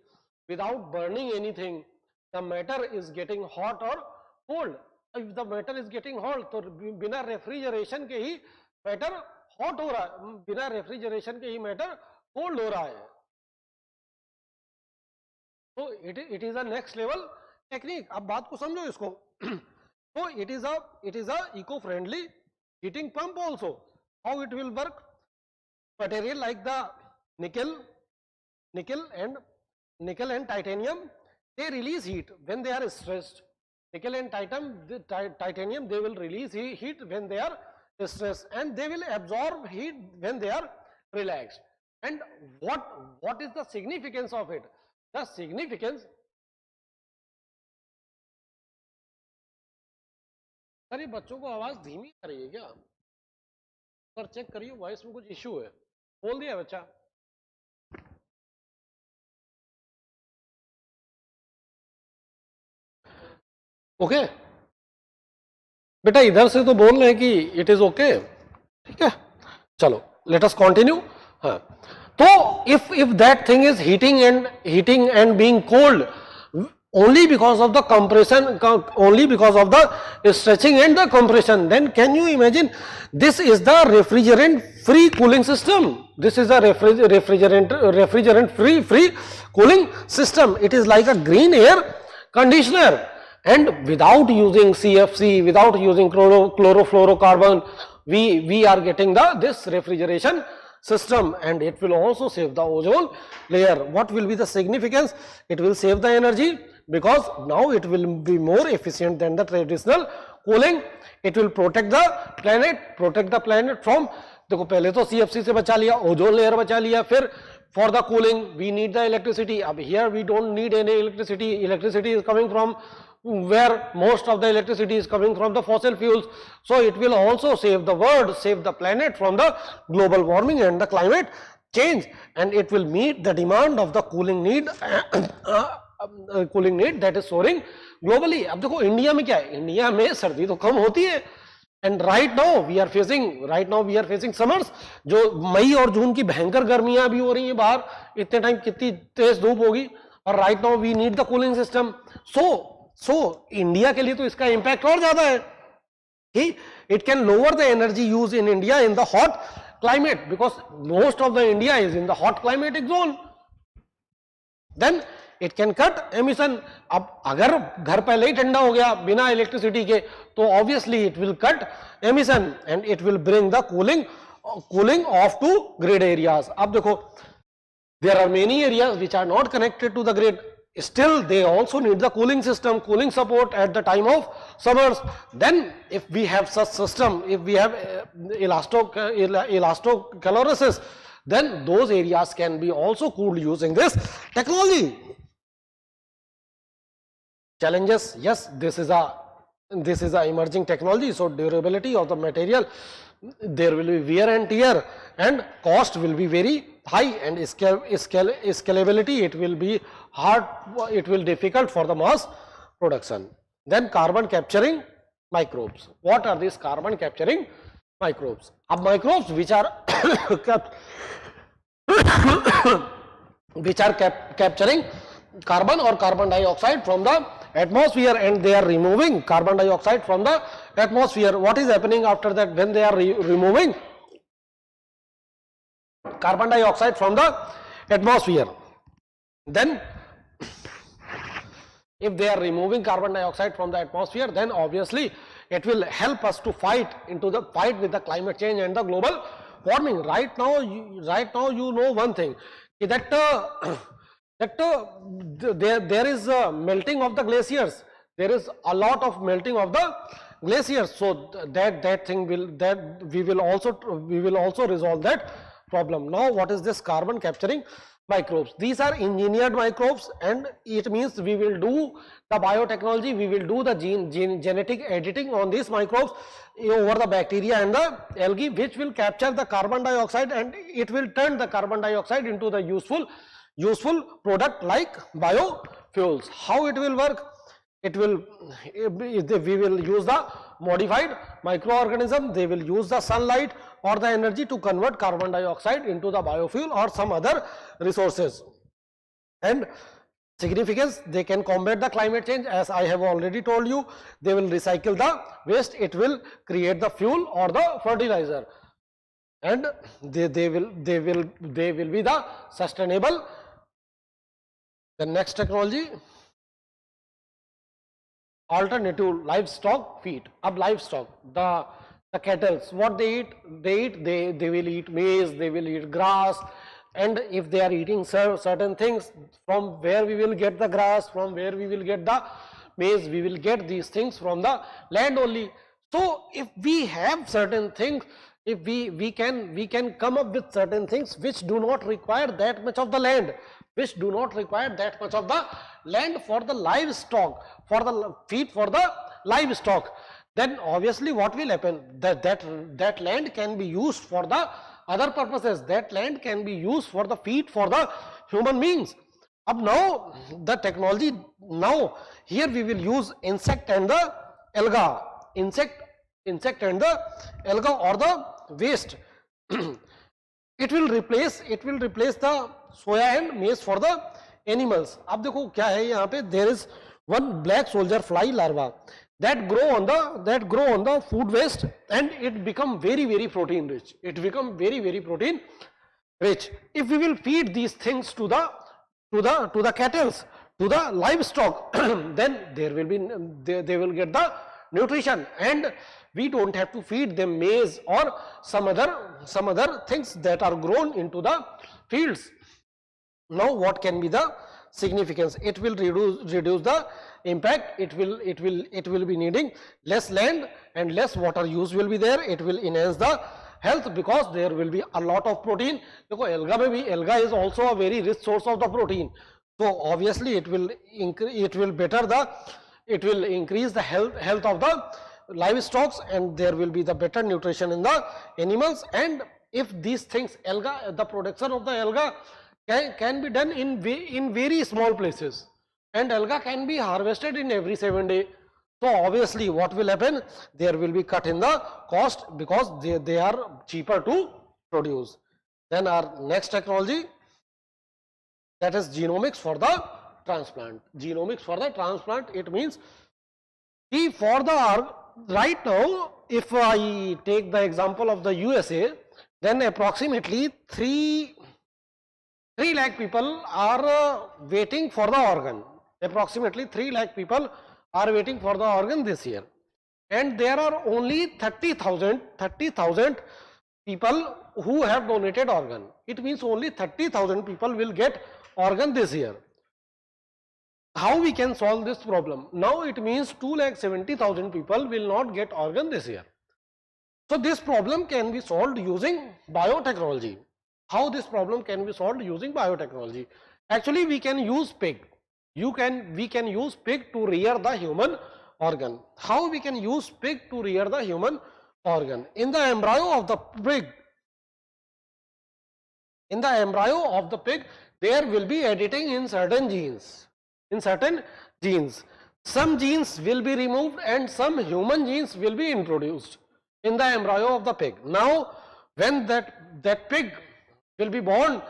A: without burning anything, the matter is getting hot or cold. If the matter is getting hot, तो बिना रेफ्रिजरेशन के ही मैटर हॉट हो रहा है, बिना रेफ्रिजरेशन के ही matter cold हो रहा है. तो it is a next level technique. अब बात को समझो इसको. So it is a eco-friendly heating pump also. How it will work? Material like the nickel and titanium, they release heat when they are stressed. Nickel and titanium, they will release heat when they are stressed, and they will absorb heat when they are relaxed. And what is the significance of it? The significance, अरे बच्चों को आवाज धीमी आ रही है क्या? Sir check करिए, voice में कुछ इश्यू है. बोल दिया बच्चा? ओके बेटा, इधर से तो बोल रहे हैं कि इट इज ओके. ठीक है, चलो लेट अस कंटिन्यू. हाँ, तो if that thing is heating and being cold only because of the compression, only because of the stretching and the compression, then can you imagine, this is the refrigerant free cooling system. This is a refrigerant free cooling system. It is like a green air conditioner, and without using CFC, without using chlorofluorocarbon, we are getting this refrigeration system, and it will also save the ozone layer. What will be the significance? It will save the energy because now it will be more efficient than the traditional cooling. It will protect the planet from, देखो पहले तो CFC से बचा लिया, ozone layer बचा लिया, फिर for the cooling we need the electricity. अब here we don't need any electricity. Electricity is coming from where most of the electricity is coming from the fossil fuels. So it will also save the world, save the planet from the global warming and the climate change, and it will meet the demand of the cooling need that is soaring globally. अब देखो India में क्या है, India में सर्दी तो कम होती है, and right now we are facing summers, जो मई और जून की भयंकर गर्मियां भी हो रही हैं बाहर, इतने टाइम कितनी तेज धूप होगी, और right now we need the cooling system. So India के लिए तो इसका इम्पैक्ट और ज्यादा है कि it can lower the energy use in India in the hot climate, because most of the India is in the hot climatic zone. Then it can cut emission. अब अगर घर पहले ही ठंडा हो गया बिना इलेक्ट्रिसिटी के, तो obviously it will cut emission and it will bring the cooling off to grid areas. अब देखो, there are many areas which are not connected to the grid. Still they also need the cooling system, cooling support at the time of summers. Then if we have such system, if we have elastocalorics, then those areas can be also cooled using this technology. Challenges, yes, this is a emerging technology, so durability of the material, there will be wear and tear, and cost will be very high, and scalability, it will be hard, it will difficult for the mass production. Then carbon capturing microbes. What are these carbon capturing microbes? Ab microbes which are capturing carbon or carbon dioxide from the atmosphere, and they are removing carbon dioxide from the atmosphere. What is happening after that when they are removing carbon dioxide from the atmosphere? Then if they are removing carbon dioxide from the atmosphere, then obviously it will help us to fight with the climate change and the global warming. Right now you know one thing, that there is a melting of the glaciers. There is a lot of melting of the glaciers. So we will also resolve that problem. Now, what is this carbon capturing microbes? These are engineered microbes, and it means we will do the biotechnology, we will do the genetic editing on these microbes over the bacteria and the algae, which will capture the carbon dioxide, and it will turn the carbon dioxide into the useful product like biofuels. How it will work? We will use the modified microorganism. They will use the sunlight or the energy to convert carbon dioxide into the biofuel or some other resources. And significance, they can combat the climate change, as I have already told you. They will recycle the waste. It will create the fuel or the fertilizer, and they will be the sustainable. The next technology, alternative livestock feed. Ab livestock, the cattle, what they eat, they will eat maize, they will eat grass, and if they are eating certain things, from where we will get the grass, from where we will get the maize, we will get these things from the land only. So if we have certain things, if we can come up with certain things which do not require that much of the land, for the livestock, for the feed for the livestock, then obviously what will happen, that land can be used for the other purposes. That land can be used for the feed for the human beings. Up now the technology, now here we will use insect and the alga, insect and the alga or the waste. It will replace the soya and maize for the animals. अब देखो क्या है यहाँ पे, there is one black soldier fly larva that grow on the food waste, and it become very protein rich. It become very protein rich. If we will feed these things to the cattle, to the livestock, then they will get the nutrition, and We don't have to feed them maize or some other things that are grown into the fields. Now what can be the significance? It will reduce the impact. It will be needing less land and less water use will be there. It will enhance the health because there will be a lot of protein. देखो alga में भी, alga is also a very rich source of the protein. So obviously it will increase the health of the livestock, and there will be the better nutrition in the animals. And if these things, alga, the production of the alga can be done in very small places, and alga can be harvested in every 7 days. So obviously what will happen? There will be cut in the cost because they are cheaper to produce. Then our next technology, that is genomics for the transplant. Genomics for the transplant, it means for the right now, if I take the example of the USA, then approximately 3 lakh people are waiting for the organ. Approximately 3 lakh people are waiting for the organ this year, and there are only 30,000 people who have donated organ. It means only 30,000 people will get organ this year. How we can solve this problem? Now it means 2,70,000 people will not get organ this year. So this problem can be solved using biotechnology. How this problem can be solved using biotechnology? Actually, we can use pig. We can use pig to rear the human organ. How we can use pig to rear the human organ? In the embryo of the pig, there will be editing in certain genes. Some genes will be removed and some human genes will be introduced in the embryo of the pig. Now, when that pig will be born,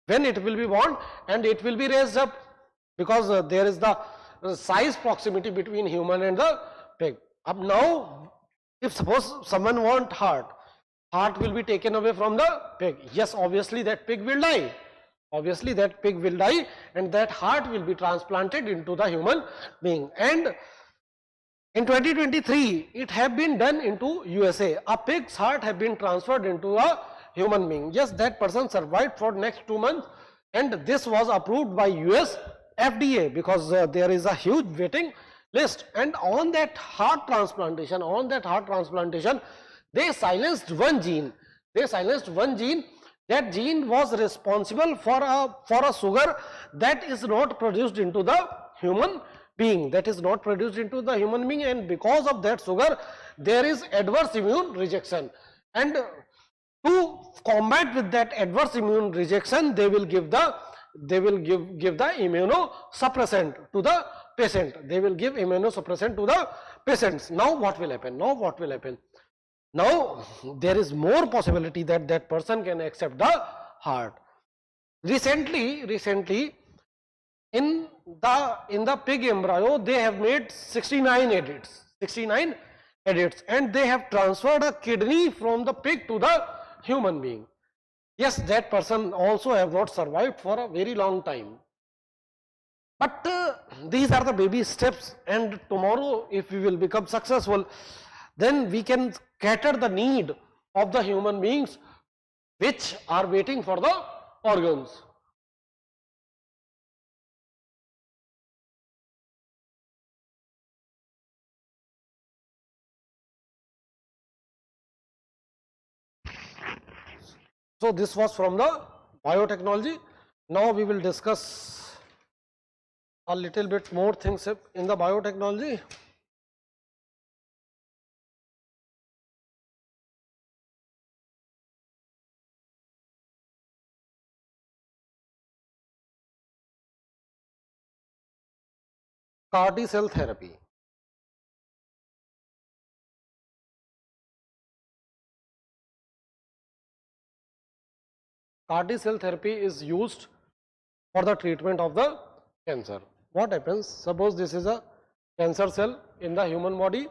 A: when it will be born and it will be raised up, because there is the size proximity between human and the pig. Up now, if suppose someone want heart will be taken away from the pig. Yes, obviously that pig will die. Obviously that pig will die, and that heart will be transplanted into the human being. And in 2023, it have been done into USA. A pig's heart have been transferred into a human being. Yes, that person survived for next 2 months, and this was approved by US FDA because there is a huge waiting list. And on that heart transplantation, they silenced one gene. That gene was responsible for a sugar that is not produced into the human being. And because of that sugar, there is adverse immune rejection. And to combat with that adverse immune rejection, they will give the immunosuppressant to the patient. Now what will happen? Now there is more possibility that that person can accept the heart. Recently in the pig embryo, they have made 69 edits, and they have transferred a kidney from the pig to the human being. Yes, that person also have not survived for a very long time. But these are the baby steps, and tomorrow if we will become successful, then we can cater the need of the human beings which are waiting for the organs. So this was from the biotechnology. Now we will discuss a little bit more things in the biotechnology. CAR T cell therapy. CAR T cell therapy is used for the treatment of the cancer. What happens? Suppose this is a cancer cell in the human body,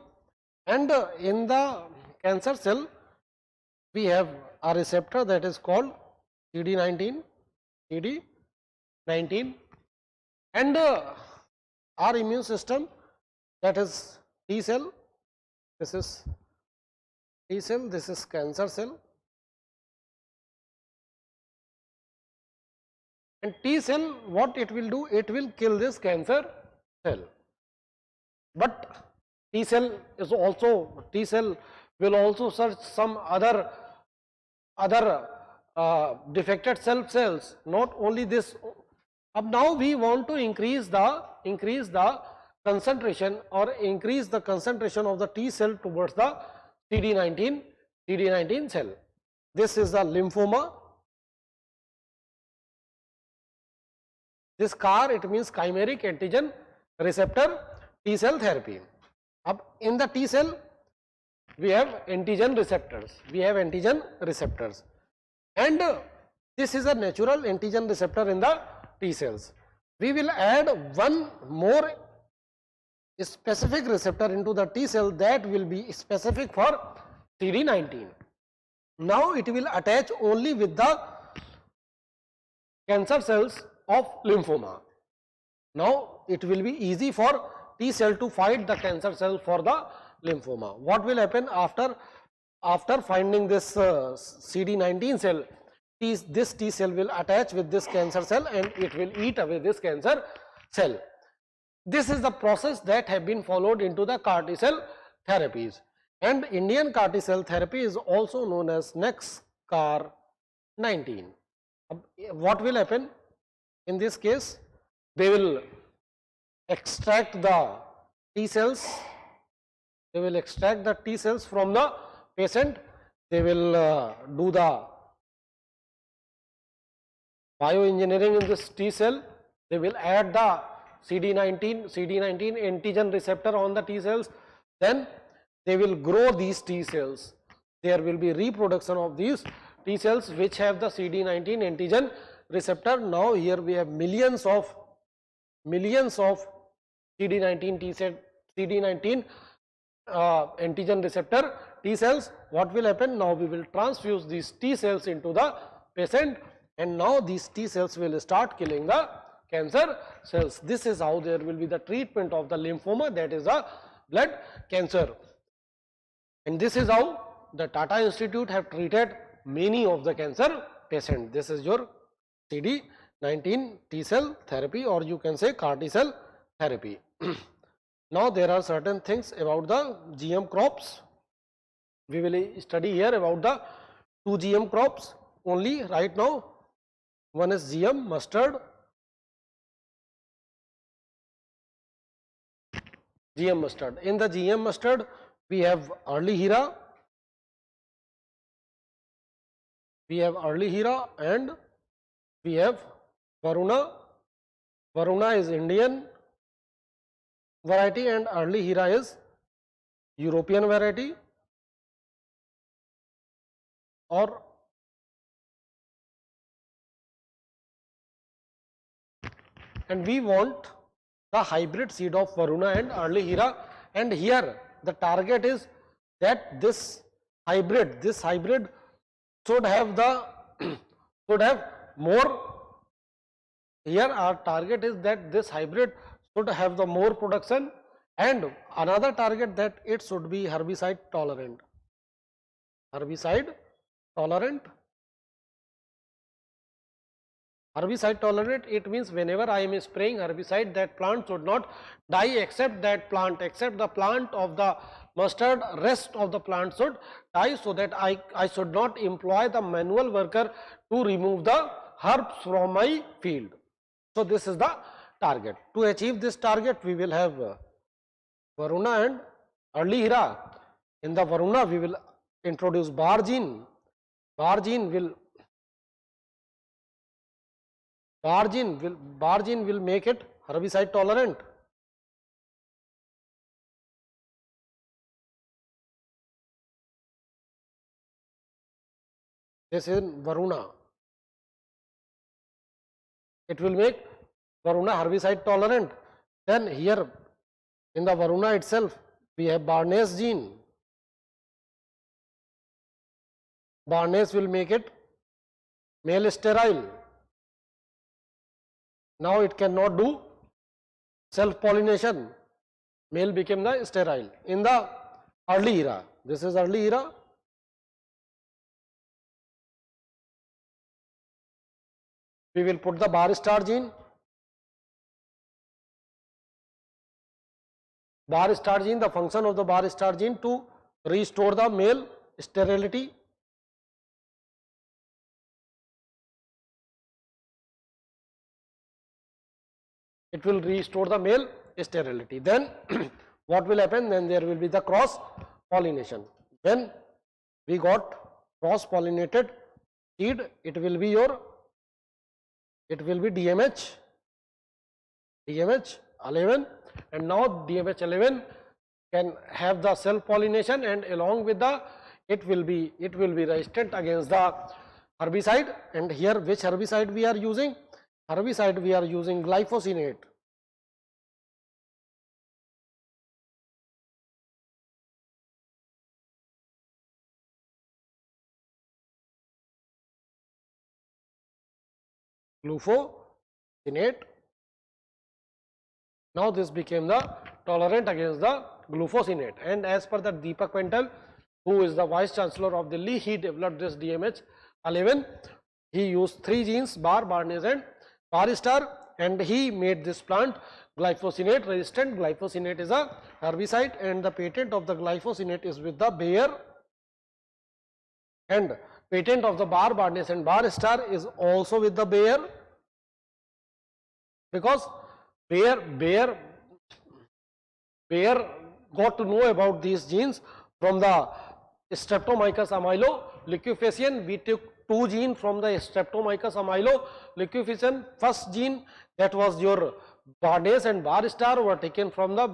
A: and in the cancer cell we have a receptor that is called CD19, and our immune system, that is T cell, This is T cell, this is cancer cell, and T cell, what it will do? It will kill this cancer cell. But T cell will also search some other defected cells, not only this. Now we want to increase the concentration or increase the concentration of the T cell towards the CD19 cell. This is the lymphoma. This CAR, it means chimeric antigen receptor T cell therapy. In the T cell, we have antigen receptors, and this is a natural antigen receptor in the T cells. We will add one more specific receptor into the T cell that will be specific for CD19. Now it will attach only with the cancer cells of lymphoma. Now it will be easy for T cell to fight the cancer cell for the lymphoma. What will happen after finding this CD19 cell? This T cell will attach with this cancer cell and it will eat away this cancer cell. This is the process that have been followed into the CAR T cell therapies, and Indian CAR T cell therapy is also known as next CAR-19. What will happen in this case? They will extract the T cells. They will extract the T cells from the patient. They will do the bioengineering in this T cell. They will add the CD19 antigen receptor on the T cells. Then they will grow these T cells. There will be reproduction of these T cells which have the CD19 antigen receptor. Now here we have millions of CD19 antigen receptor T cells. What will happen? Now we will transfuse these T cells into the patient, and now these T cells will start killing the cancer cells. This is how there will be the treatment of the lymphoma, that is a blood cancer. And this is how the Tata Institute have treated many of the cancer patients. This is your CD19 T cell therapy, or you can say CAR T cell therapy. Now there are certain things about the GM crops. We will study here about the 2 GM crops only right now. One is GM mustard. GM mustard. In the GM mustard, we have early Hira. And we have Varuna. Varuna is Indian variety and early Hira is European variety. And we want the hybrid seed of Varuna and early Hira, and here the target is that this hybrid should have more. Here our target is that this hybrid should have the more production, and another target that it should be herbicide tolerant. Herbicide tolerant, it means whenever I am spraying herbicide, that plant should not die except the plant of the mustard, rest of the plant should die, so that I should not employ the manual worker to remove the herbs from my field. So this is the target. To achieve this target, we will have Varuna and early Hira. In the Varuna, we will introduce Bargene. Bargene will make it herbicide tolerant. This is Varuna. It will make Varuna herbicide tolerant. Then here in the Varuna itself, we have Barnes gene. Barnes will make it male sterile. Now it cannot do self pollination. Male became the sterile. In the early era. This is early era. We will put the bar star gene. Bar star gene, the function of the bar star gene to restore the male sterility. It will restore the male sterility. Then what will happen? Then there will be the cross pollination. When we got cross pollinated seed, it will be DMH 11, and now DMH 11 can have the self pollination, and along with the it will be resistant against the herbicide. And here which herbicide we are using? Herbicide we are using glyphosate. Glufosinate. Now this became the tolerant against the glufosinate, and as per the Deepak Pental, who is the Vice Chancellor of Delhi, he developed this DMH 11. He used 3 genes, bar, barnase and bar star, and he made this plant glyphosate resistant. Glyphosate is a herbicide, and the patent of the glyphosate is with the Bayer, and patent of the bar, barnase and bar star is also with the Bayer, because Bayer got to know about these genes from the Streptomyces amylo-liquefacin. We took 2 genes from the Streptomyces amylo-liquefacin. First gene, that was your barnase and bar star, were taken from the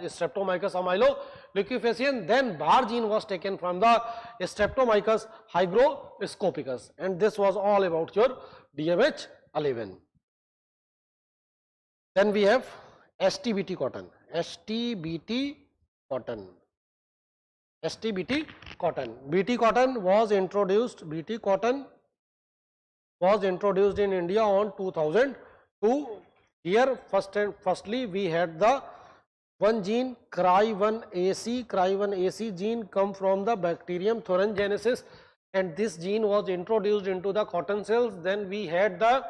A: Streptomyces amylo-liquefacin. Then bar gene was taken from the Streptomyces hygroscopicus, and this was all about your DMH 11. Then we have STBT cotton. STBT cotton. BT cotton was introduced. BT cotton was introduced in India on 2002. Here firstly we had the one gene Cry1AC. Cry1AC gene come from the bacterium Thuringiensis, and this gene was introduced into the cotton cells. Then we had the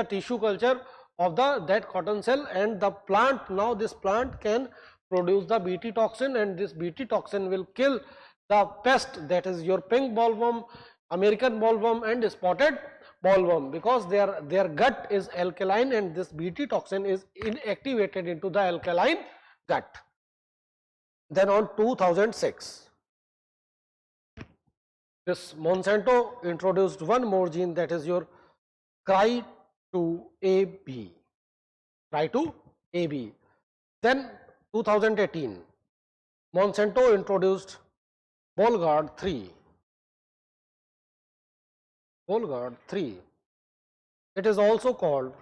A: tissue culture of that cotton cell, and the plant, now this plant can produce the Bt toxin, and this Bt toxin will kill the pest, that is your pink bollworm, American bollworm and spotted bollworm, because their gut is alkaline, and this Bt toxin is inactivated into the alkaline gut. Then on 2006, this Monsanto introduced one more gene, that is your Cry2AB. Then 2018, Monsanto introduced Bolgard 3. It is also called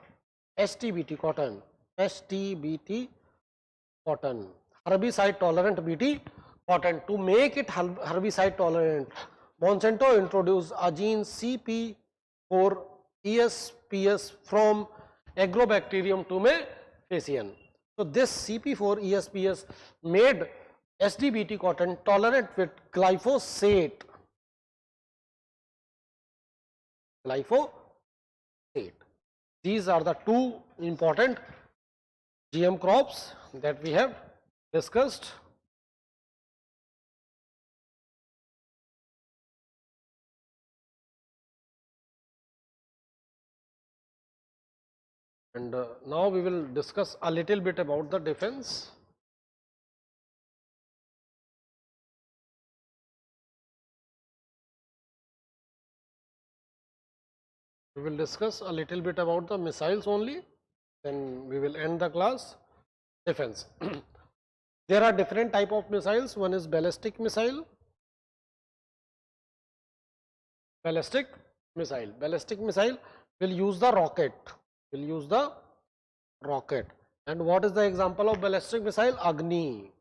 A: STBT cotton. Herbicide tolerant BT cotton. To make it herbicide tolerant, Monsanto introduced a gene CP4 ESPS from Agrobacterium tumefaciens. So this CP4 ESPS made STBT cotton tolerant with glyphosate. These are the 2 important GM crops that we have discussed. And now we will discuss a little bit about the defense. We will discuss a little bit about the missiles only, then we will end the class. Defense. There are different type of missiles. One is ballistic missile. Ballistic missile will use the rocket. And what is the example of ballistic missile? Agni.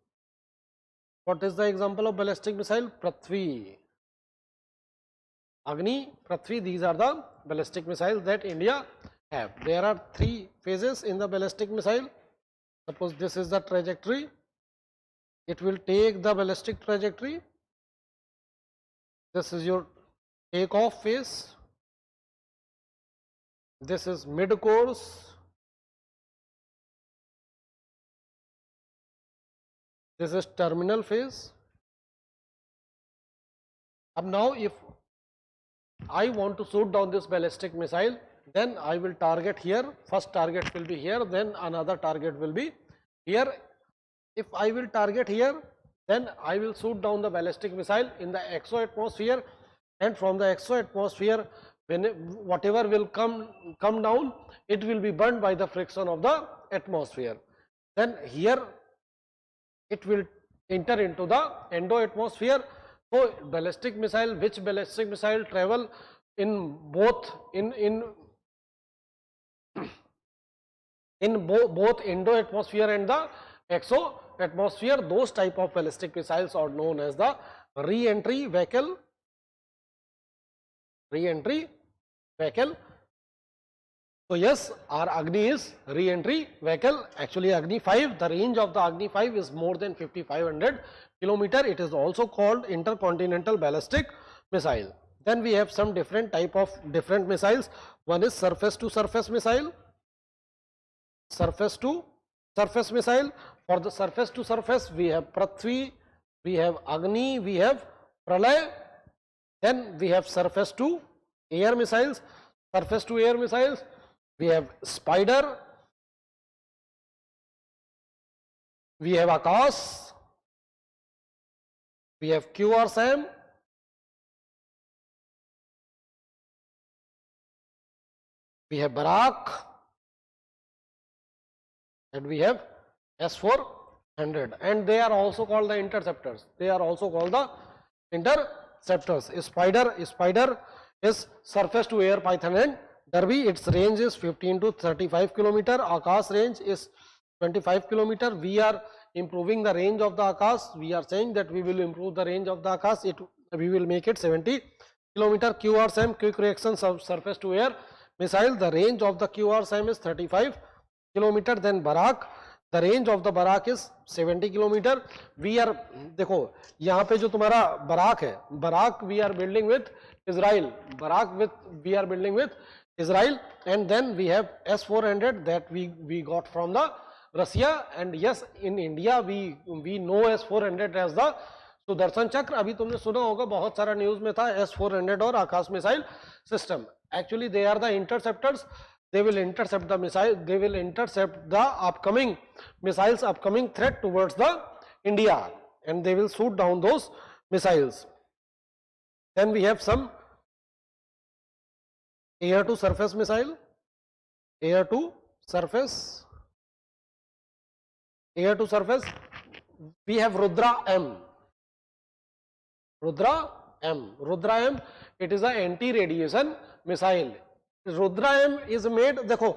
A: What is the example of ballistic missile? Prithvi. Agni, Prithvi, these are the ballistic missiles that India have. There are 3 phases in the ballistic missile. Suppose this is the trajectory. it will take the ballistic trajectory. This is your takeoff phase. This is mid course. This is terminal phase. Now if I want to shoot down this ballistic missile, then I will target here. First target will be here, then another target will be here. If I will target here, then I will shoot down the ballistic missile in the exo-atmosphere, and from the exo-atmosphere, when whatever will come down, it will be burned by the friction of the atmosphere. Then here it will enter into the endo-atmosphere. So ballistic missile, which ballistic missile travel in both both endo-atmosphere and the exo-atmosphere, those type of ballistic missiles are known as the re-entry vehicle. Re-entry vehicle. So yes, our Agni is re-entry vehicle. Actually Agni 5, the range of the Agni 5 is more than 5500 kilometer. It is also called intercontinental ballistic missile. Then we have some different type of different missiles. One is surface to surface missile. Surface to surface missile. For the surface to surface, we have Prithvi, we have Agni, we have Pralay. Then we have surface to air missiles. Surface to air missiles, we have Spider, we have Akash, we have QR-SAM, we have Barak, and we have S-400, and they are also called the interceptors. They are also called the interceptors. Spider is surface to air Python and Derby. Its range is 15 to 35 kilometer. Akash range is 25 kilometer. We are improving the range of the Akash. We are saying that we will improve the range of the Akash. We will make it 70 kilometer. QR-SAM, quick reaction surface to air missile. The range of the QR-SAM is 35 kilometer. Then Barak, the range of the Barak is 70 kilometer. We are, देखो यहाँ पे जो तुम्हारा Barak है, Barak we are building with Israel. We are building with Israel, and then we have S-400 that we got from the Russia, and yes, in India we know S-400 as the Sudarshan Chakra. अभी तुमने सुना होगा, बहुत सारा news में था S-400 और Akash missile system. Actually they are the interceptors. They will intercept the missile. They will intercept the upcoming missiles, upcoming threat towards the India, and they will shoot down those missiles. Then we have some air to surface missile. Air to surface. Air to surface. We have Rudra M. Rudra M. Rudra M. It is an anti-radiation missile. Rudra M is made. देखो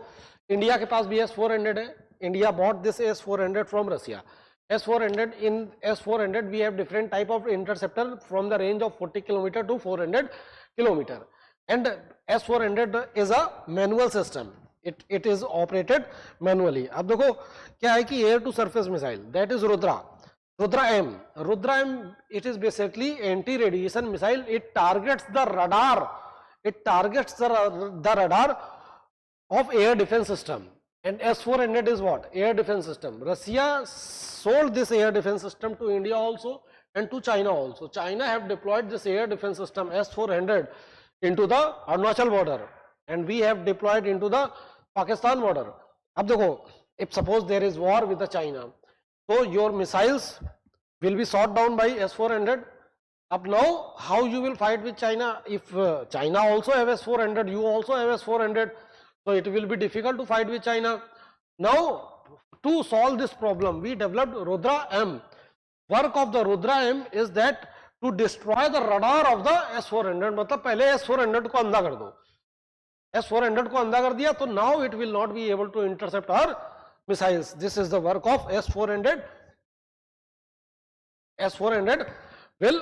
A: India के पास भी S-400 है. India bought this S-400 from Russia. S-400, in S-400 we have different type of interceptor from the range of 40 kilometer to 400 kilometer, and S-400 is a manual system. It is operated manually. अब देखो क्या है कि air to surface missile, that is Rudra M. Rudra M, it is basically anti-radiation missile. It targets the radar. It targets the radar of air defense system. And S-400 is what? Air defense system. Russia sold this air defense system to India also and to China also. China have deployed this air defense system S-400 into the Arunachal border, and we have deployed into the Pakistan border. अब देखो, if suppose there is war with the China, so your missiles will be shot down by S-400. Up now, how you will fight with China? If China also have S-400, you also have S-400, so it will be difficult to fight with China. Now, to solve this problem, we developed Rudra M. Work of the Rudra M is that to destroy the radar of the S-400. मतलब पहले S-400 को अंधा कर दो. S-400 को अंधा कर दिया, तो now it will not be able to intercept our missiles. This is the work of S-400. S-400 will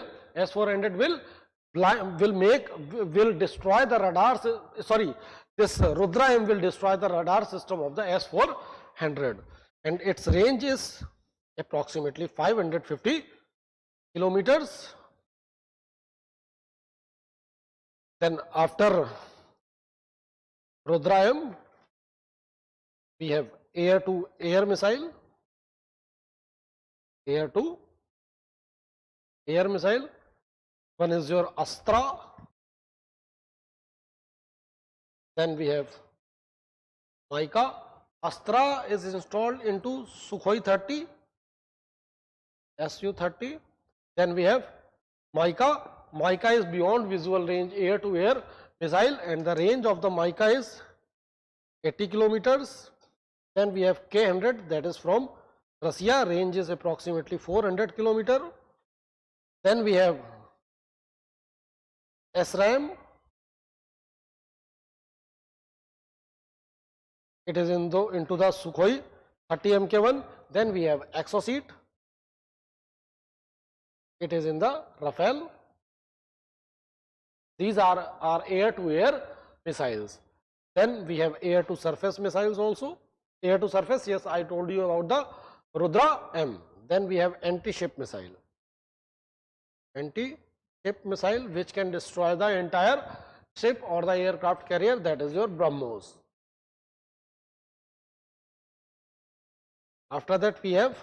A: destroy the radar. Sorry, this Rudra M will destroy the radar system of the S-400, and its range is approximately 550 kilometers. Then after Rudrayam, we have air to air missile, air to air missile. One is your Astra. Then we have Mica. Astra is installed into Sukhoi 30, Su-30. Then we have Mica. Mica is beyond visual range air to air missile, and the range of the Mica is 80 kilometers. Then we have K-100, that is from Russia, range is approximately 400 kilometer. Then we have SRAM. It is into the Sukhoi 30 Mk1. Then we have Exocet. It is in the Rafale. These are air to air missiles. Then we have air to surface missiles also. Air to surface, yes, I told you about the Rudra M. Then we have anti-ship missile. Anti-ship missile which can destroy the entire ship or the aircraft carrier, that is your BrahMos. After that we have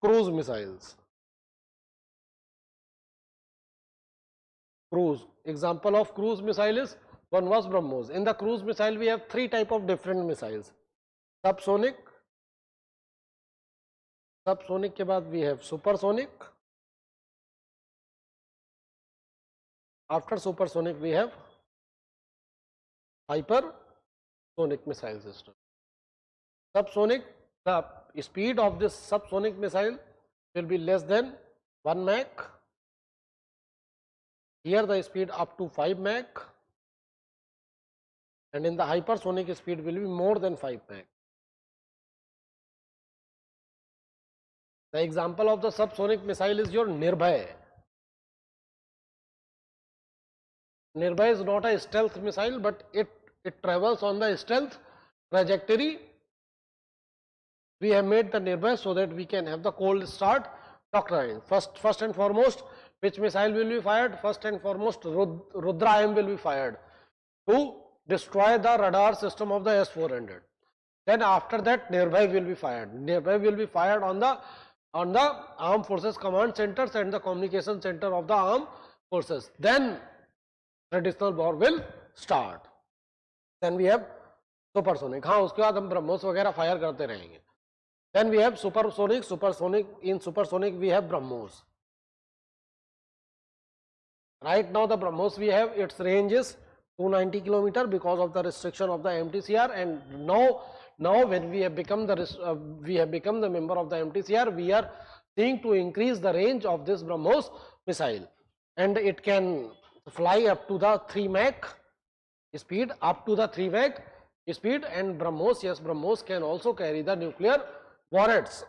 A: cruise missiles. Cruise. Example of cruise missile is, one was BrahMos. In the cruise missile we have three type of different missiles. Subsonic. Subsonic के बाद we have supersonic. After supersonic we have hypersonic missile system. Subsonic, the speed of this subsonic missile will be less than 1 Mach. Here the speed up to 5 Mach, and in the hypersonic speed will be more than 5 Mach. The example of the subsonic missile is your Nirbhay. Nirbhay is not a stealth missile, but it travels on the stealth trajectory. We have made the Nirbhay so that we can have the cold start doctrine. First and foremost, which missile will be fired? First and foremost, Rudra M will be fired to destroy the radar system of the S-400. Then after that, Nirbhay will be fired. Nirbhay will be fired on the armed forces command centers and the communication center of the armed forces. Then traditional war will start. Then we have supersonic. हाँ, उसके बाद हम BrahMos वगैरह fire करते रहेंगे. Then we have supersonic. In supersonic we have BrahMos. Right now the BrahMos we have, its range is 290 kilometer because of the restriction of the MTCR, and now when we have become the member of the MTCR, we are seeing to increase the range of this BrahMos missile, and it can fly up to the 3 Mach speed, and BrahMos, yes, BrahMos can also carry the nuclear warheads.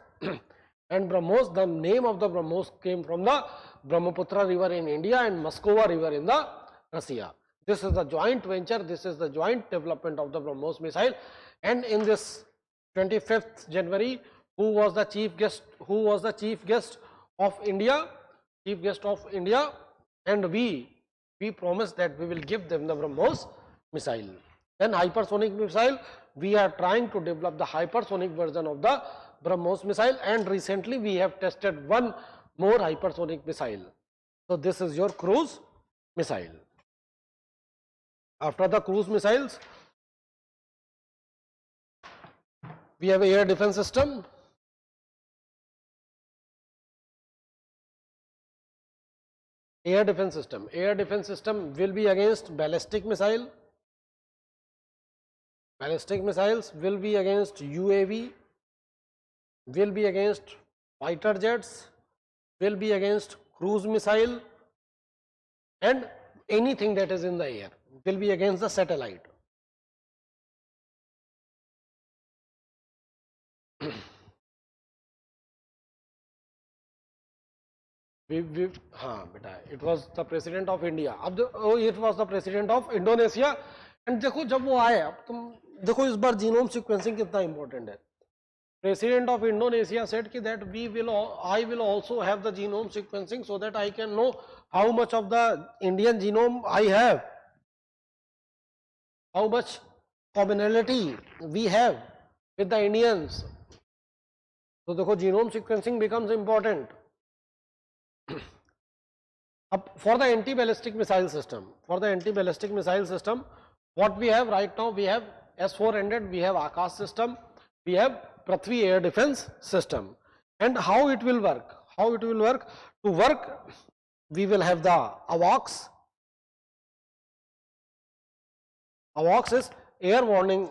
A: And BrahMos, the name of the BrahMos came from the Brahmaputra river in India and Moskova river in the Russia. This is the joint venture, this is the joint development of the BrahMos missile. And in this 25th January, who was the chief guest of India? Chief guest of India, and we promised that we will give them the BrahMos missile. Then hypersonic missile, we are trying to develop the hypersonic version of the BrahMos missile, and recently we have tested one more hypersonic missile. So this is your cruise missile. After the cruise missiles, we have air defense system. Air defense system will be against ballistic missile. Ballistic missiles will be against UAV, will be against fighter jets, will be against cruise missile, and anything that is in the air, will be against the satellite. हाँ बेटा, it was the president of India. अब it was the president of Indonesia. And देखो जब वो आए, अब तुम देखो इस बार जीनोम सीक्वेंसिंग कितना इंपॉर्टेंट है. President of Indonesia said that I will also have the genome sequencing so that I can know how much of the Indian genome I have, how much commonality we have with the Indians. So देखो genome sequencing becomes important. For the anti-ballistic missile system, what we have right now, we have S-400, we have Akash system, we have Prithvi air defense system. And how it will work? To work, we will have the AWACS. AWACS is airborne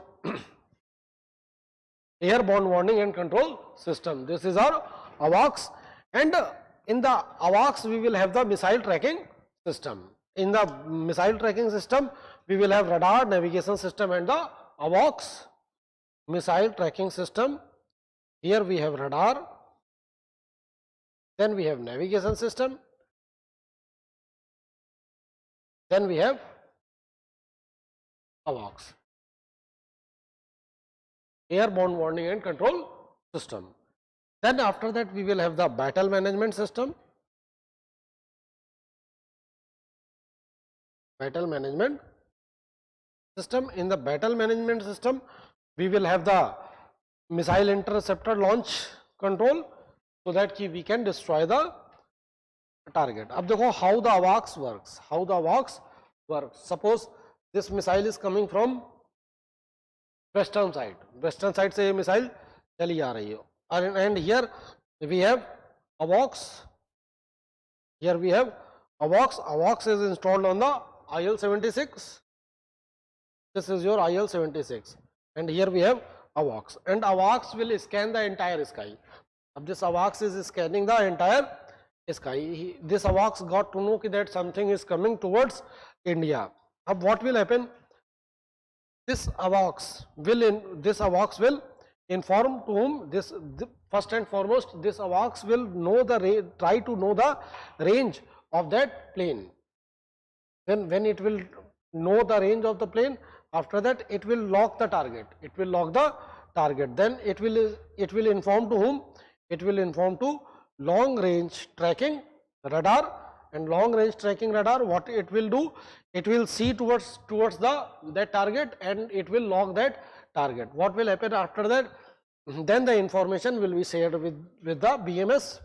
A: warning and control system. This is our AWACS, and in the AWACS we will have the missile tracking system. In the missile tracking system we will have radar, navigation system, and the AWACS missile tracking system. Here we have radar, then we have navigation system, then we have AWACS, airborne warning and control system. Then after that we will have the battle management system. In the battle management system we will have the missile interceptor launch control so that we can destroy the target. Ab dekho how the AWACS works. Suppose this missile is coming from western side से ये missile चली आ रही है, and here we have AWACS. AWACS is installed on the IL-76. This is your IL-76, and here we have AWACS, and AWACS will scan the entire sky. Now this AWACS is scanning the entire sky. This AWACS got to know that something is coming towards India. Now what will happen? This AWACS will inform to whom? First and foremost, this AWACS will try to know the range of that plane. Then when it will know the range of the plane, after that it will lock the target. Then it will inform to whom? It will inform to long range tracking radar. And long range tracking radar, what it will do? It will see towards that target, and it will lock that target. What will happen after that? Then the information will be shared with the BMS,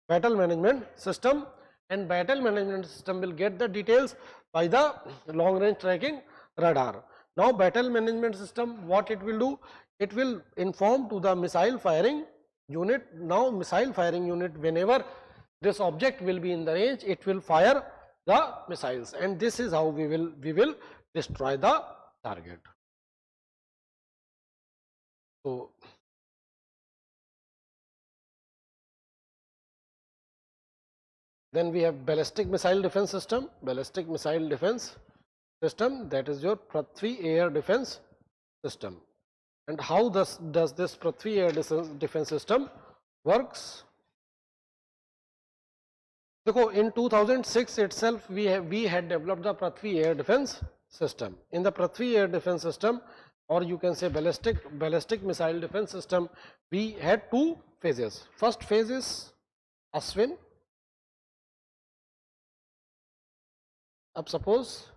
A: battle management system, and battle management system will get the details by the long range tracking radar. Now battle management system, what it will do? It will inform to the missile firing unit. Now missile firing unit, whenever this object will be in the range, it will fire the missiles, and this is how we will destroy the target. So then we have ballistic missile defense system. That is your Prithvi air defense system. And how does this Prithvi air defense system works? In 2006 itself we had developed the Prithvi air defense system. In the Prithvi air defense system, or you can say ballistic missile defense system, we had two phases. First phase is Ashwin. Up suppose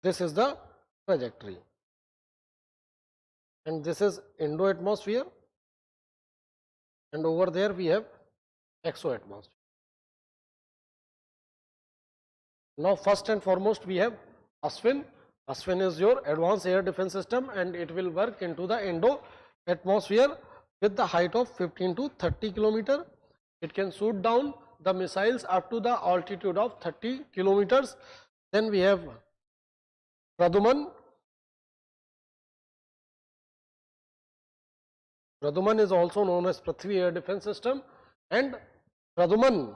A: this is the trajectory, and this is Indo-atmosphere, and over there we have exo-atmosphere. Now first and foremost we have Ashwin. Ashwin is your advanced air defense system, and it will work into the Indo-atmosphere with the height of 15 to 30 kilometer. It can shoot down the missiles up to the altitude of 30 kilometers. Then we have Praduman. Praduman is also known as Prithvi air defense system, and Praduman,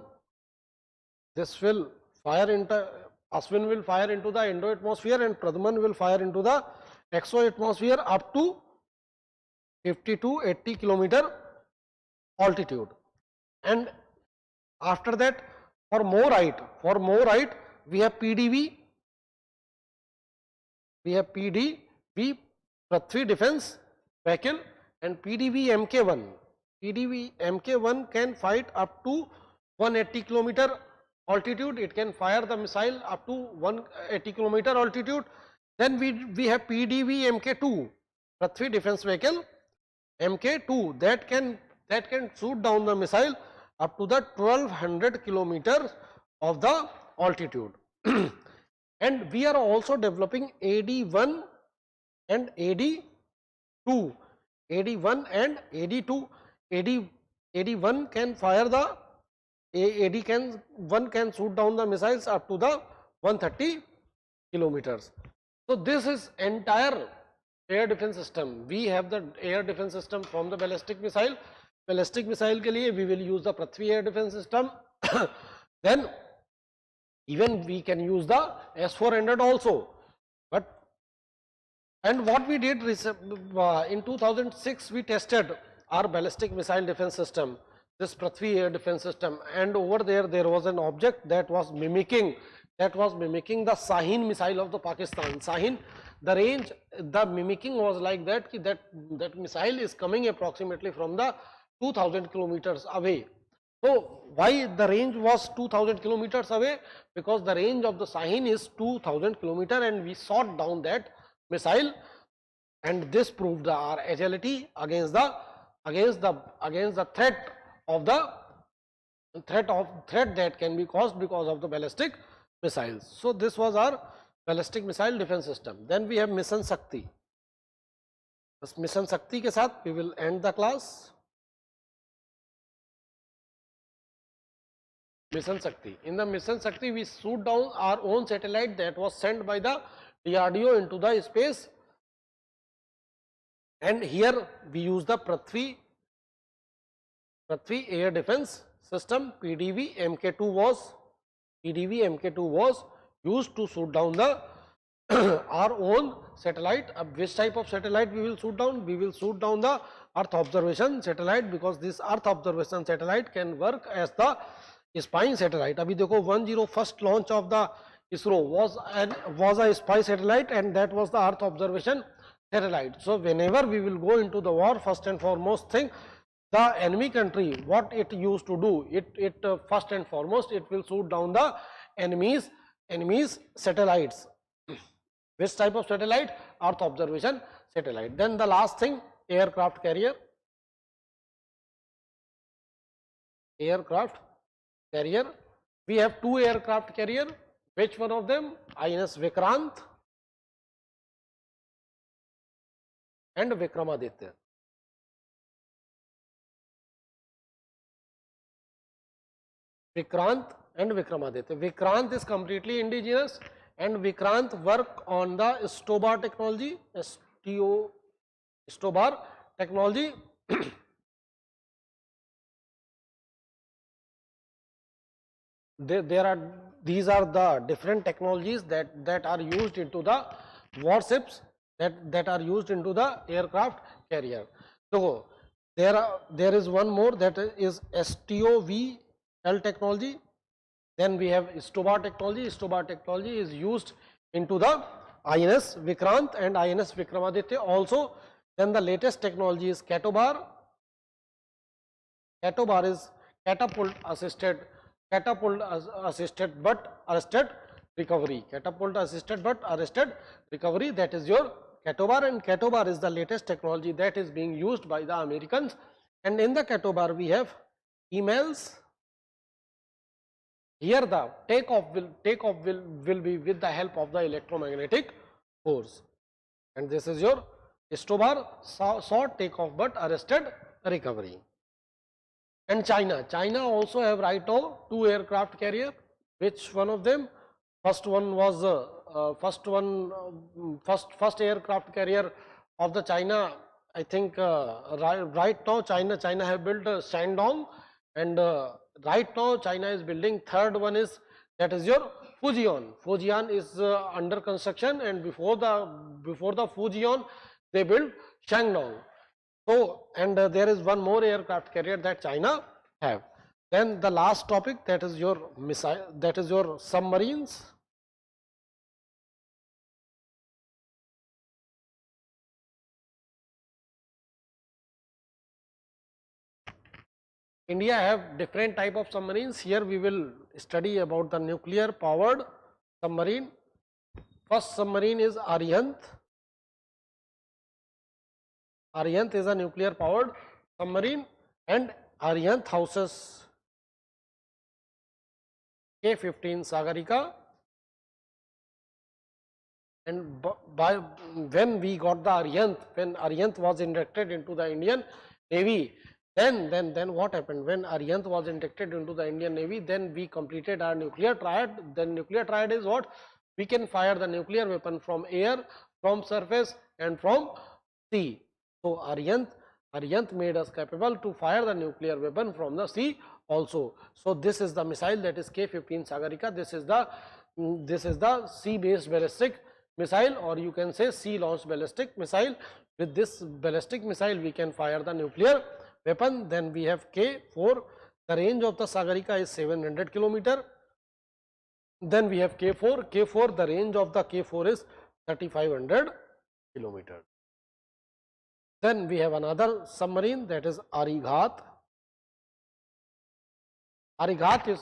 A: this will fire into, Ashwin will fire into the Indo-atmosphere, and Praduman will fire into the exo-atmosphere up to 50 to 80 kilometer altitude. And after that, for more height, we have PDV. We have PDV, Prithvi defense vehicle, and PDV Mk1. PDV Mk1 can fight up to 180 kilometer altitude. It can fire the missile up to 180 kilometer altitude. Then we have PDV Mk2, Prithvi Defense Vehicle Mk2, that can shoot down the missile up to the 1200 kilometers of the altitude. And we are also developing AD1 and AD2. AD1 and AD2. AD1 can fire the AD1 can shoot down the missiles up to the 130 kilometers. So this is entire air defense system. We have the air defense system from the ballistic missile. Ballistic missile के लिए we will use the Prithvi air defense system. Then even we can use the S-400 also. But and what we did in 2006, we tested our ballistic missile defense system, this Prithvi air defense system, and over there was an object that was mimicking the Shahin missile of the Pakistan. Shahin, the range, the mimicking was like that, that missile is coming approximately from the 2000 kilometers away. So why the range was 2000 kilometers away? Because the range of the Shahin is 2000 kilometers, and we shot down that missile, and this proved our agility against the threat that can be caused because of the ballistic missiles. So this was our ballistic missile defense system. Then we have Mission Shakti. This Mission Shakti के साथ we will end the class. Mission Shakti. In the Mission Shakti, we shoot down our own satellite that was sent by the DRDO into the space, and here we use the Prithvi air defense system. PDV Mk2 was used to shoot down the our own satellite. Which type of satellite we will shoot down? We will shoot down the Earth observation satellite, because this Earth observation satellite can work as the spying satellite. अभी देखो 101st launch of the ISRO was a spy satellite, and that was the Earth observation satellite. So whenever we will go into the war, first and foremost thing, the enemy country, what it used to do, it first and foremost, it will shoot down the enemy's satellites. Which type of satellite? Earth observation satellite. Then the last thing, aircraft carrier. We have two aircraft carrier. Which one of them? INS Vikrant and Vikramaditya. Vikrant and Vikramaditya. Vikrant is completely indigenous, and Vikrant work on the STOBAR technology, STOBAR technology. These are the different technologies that are used into the warships, that are used into the aircraft carrier. So there is one more, that is STOVL technology. Then we have STOBAR technology. STOBAR technology is used into the INS Vikrant and INS Vikramaditya also. Then the latest technology is CATOBAR. CATOBAR is catapult assisted but arrested recovery. Catapult assisted but arrested recovery, that is your CATOBAR, and CATOBAR is the latest technology that is being used by the Americans. And in the CATOBAR we have emails. Here the takeoff will be with the help of the electromagnetic force, and this is your STOBAR, short takeoff but arrested recovery. And China also have right now two aircraft carrier. Which one of them? First one was first aircraft carrier of the China. I think right now China have built Shandong, and right now China is building third one, is that is your Fujian. Fujian is under construction, and before the Fujian they built Shandong. So, and there is one more aircraft carrier that China have. Then the last topic, that is your missile, that is your submarines. India have different type of submarines. Here we will study about the nuclear powered submarine. First submarine is Arihant. Arihant is a nuclear powered submarine, and Arihant houses K-15 Sagarika. And by when we got the Arihant, when Arihant was inducted into the Indian Navy, then what happened? When Arihant was inducted into the Indian Navy, then we completed our nuclear triad. Then nuclear triad is what? We can fire the nuclear weapon from air, from surface, and from sea. So Arihant made us capable to fire the nuclear weapon from the sea also. So this is the missile, that is K-15 Sagarika. This is the sea-based ballistic missile, or you can say sea-launched ballistic missile. With this ballistic missile, we can fire the nuclear weapon. Then we have K4. The range of the Sagarika is 700 kilometer. Then we have K4. The range of the K4 is 3500 kilometers. Then we have another submarine, that is Arighat. Arighat is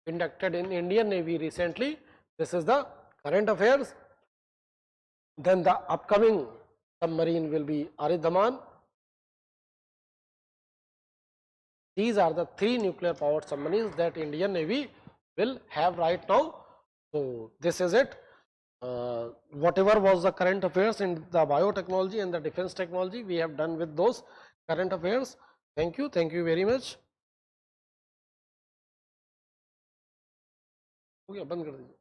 A: inducted in Indian Navy recently. This is the current affairs. Then the upcoming submarine will be Aridhaman. These are the 3 nuclear powered submarines that Indian Navy will have right now. So this is it. Whatever was the current affairs in the biotechnology and the defense technology, we have done with those current affairs. Thank you very much. हो गया, बंद कर दीजिए.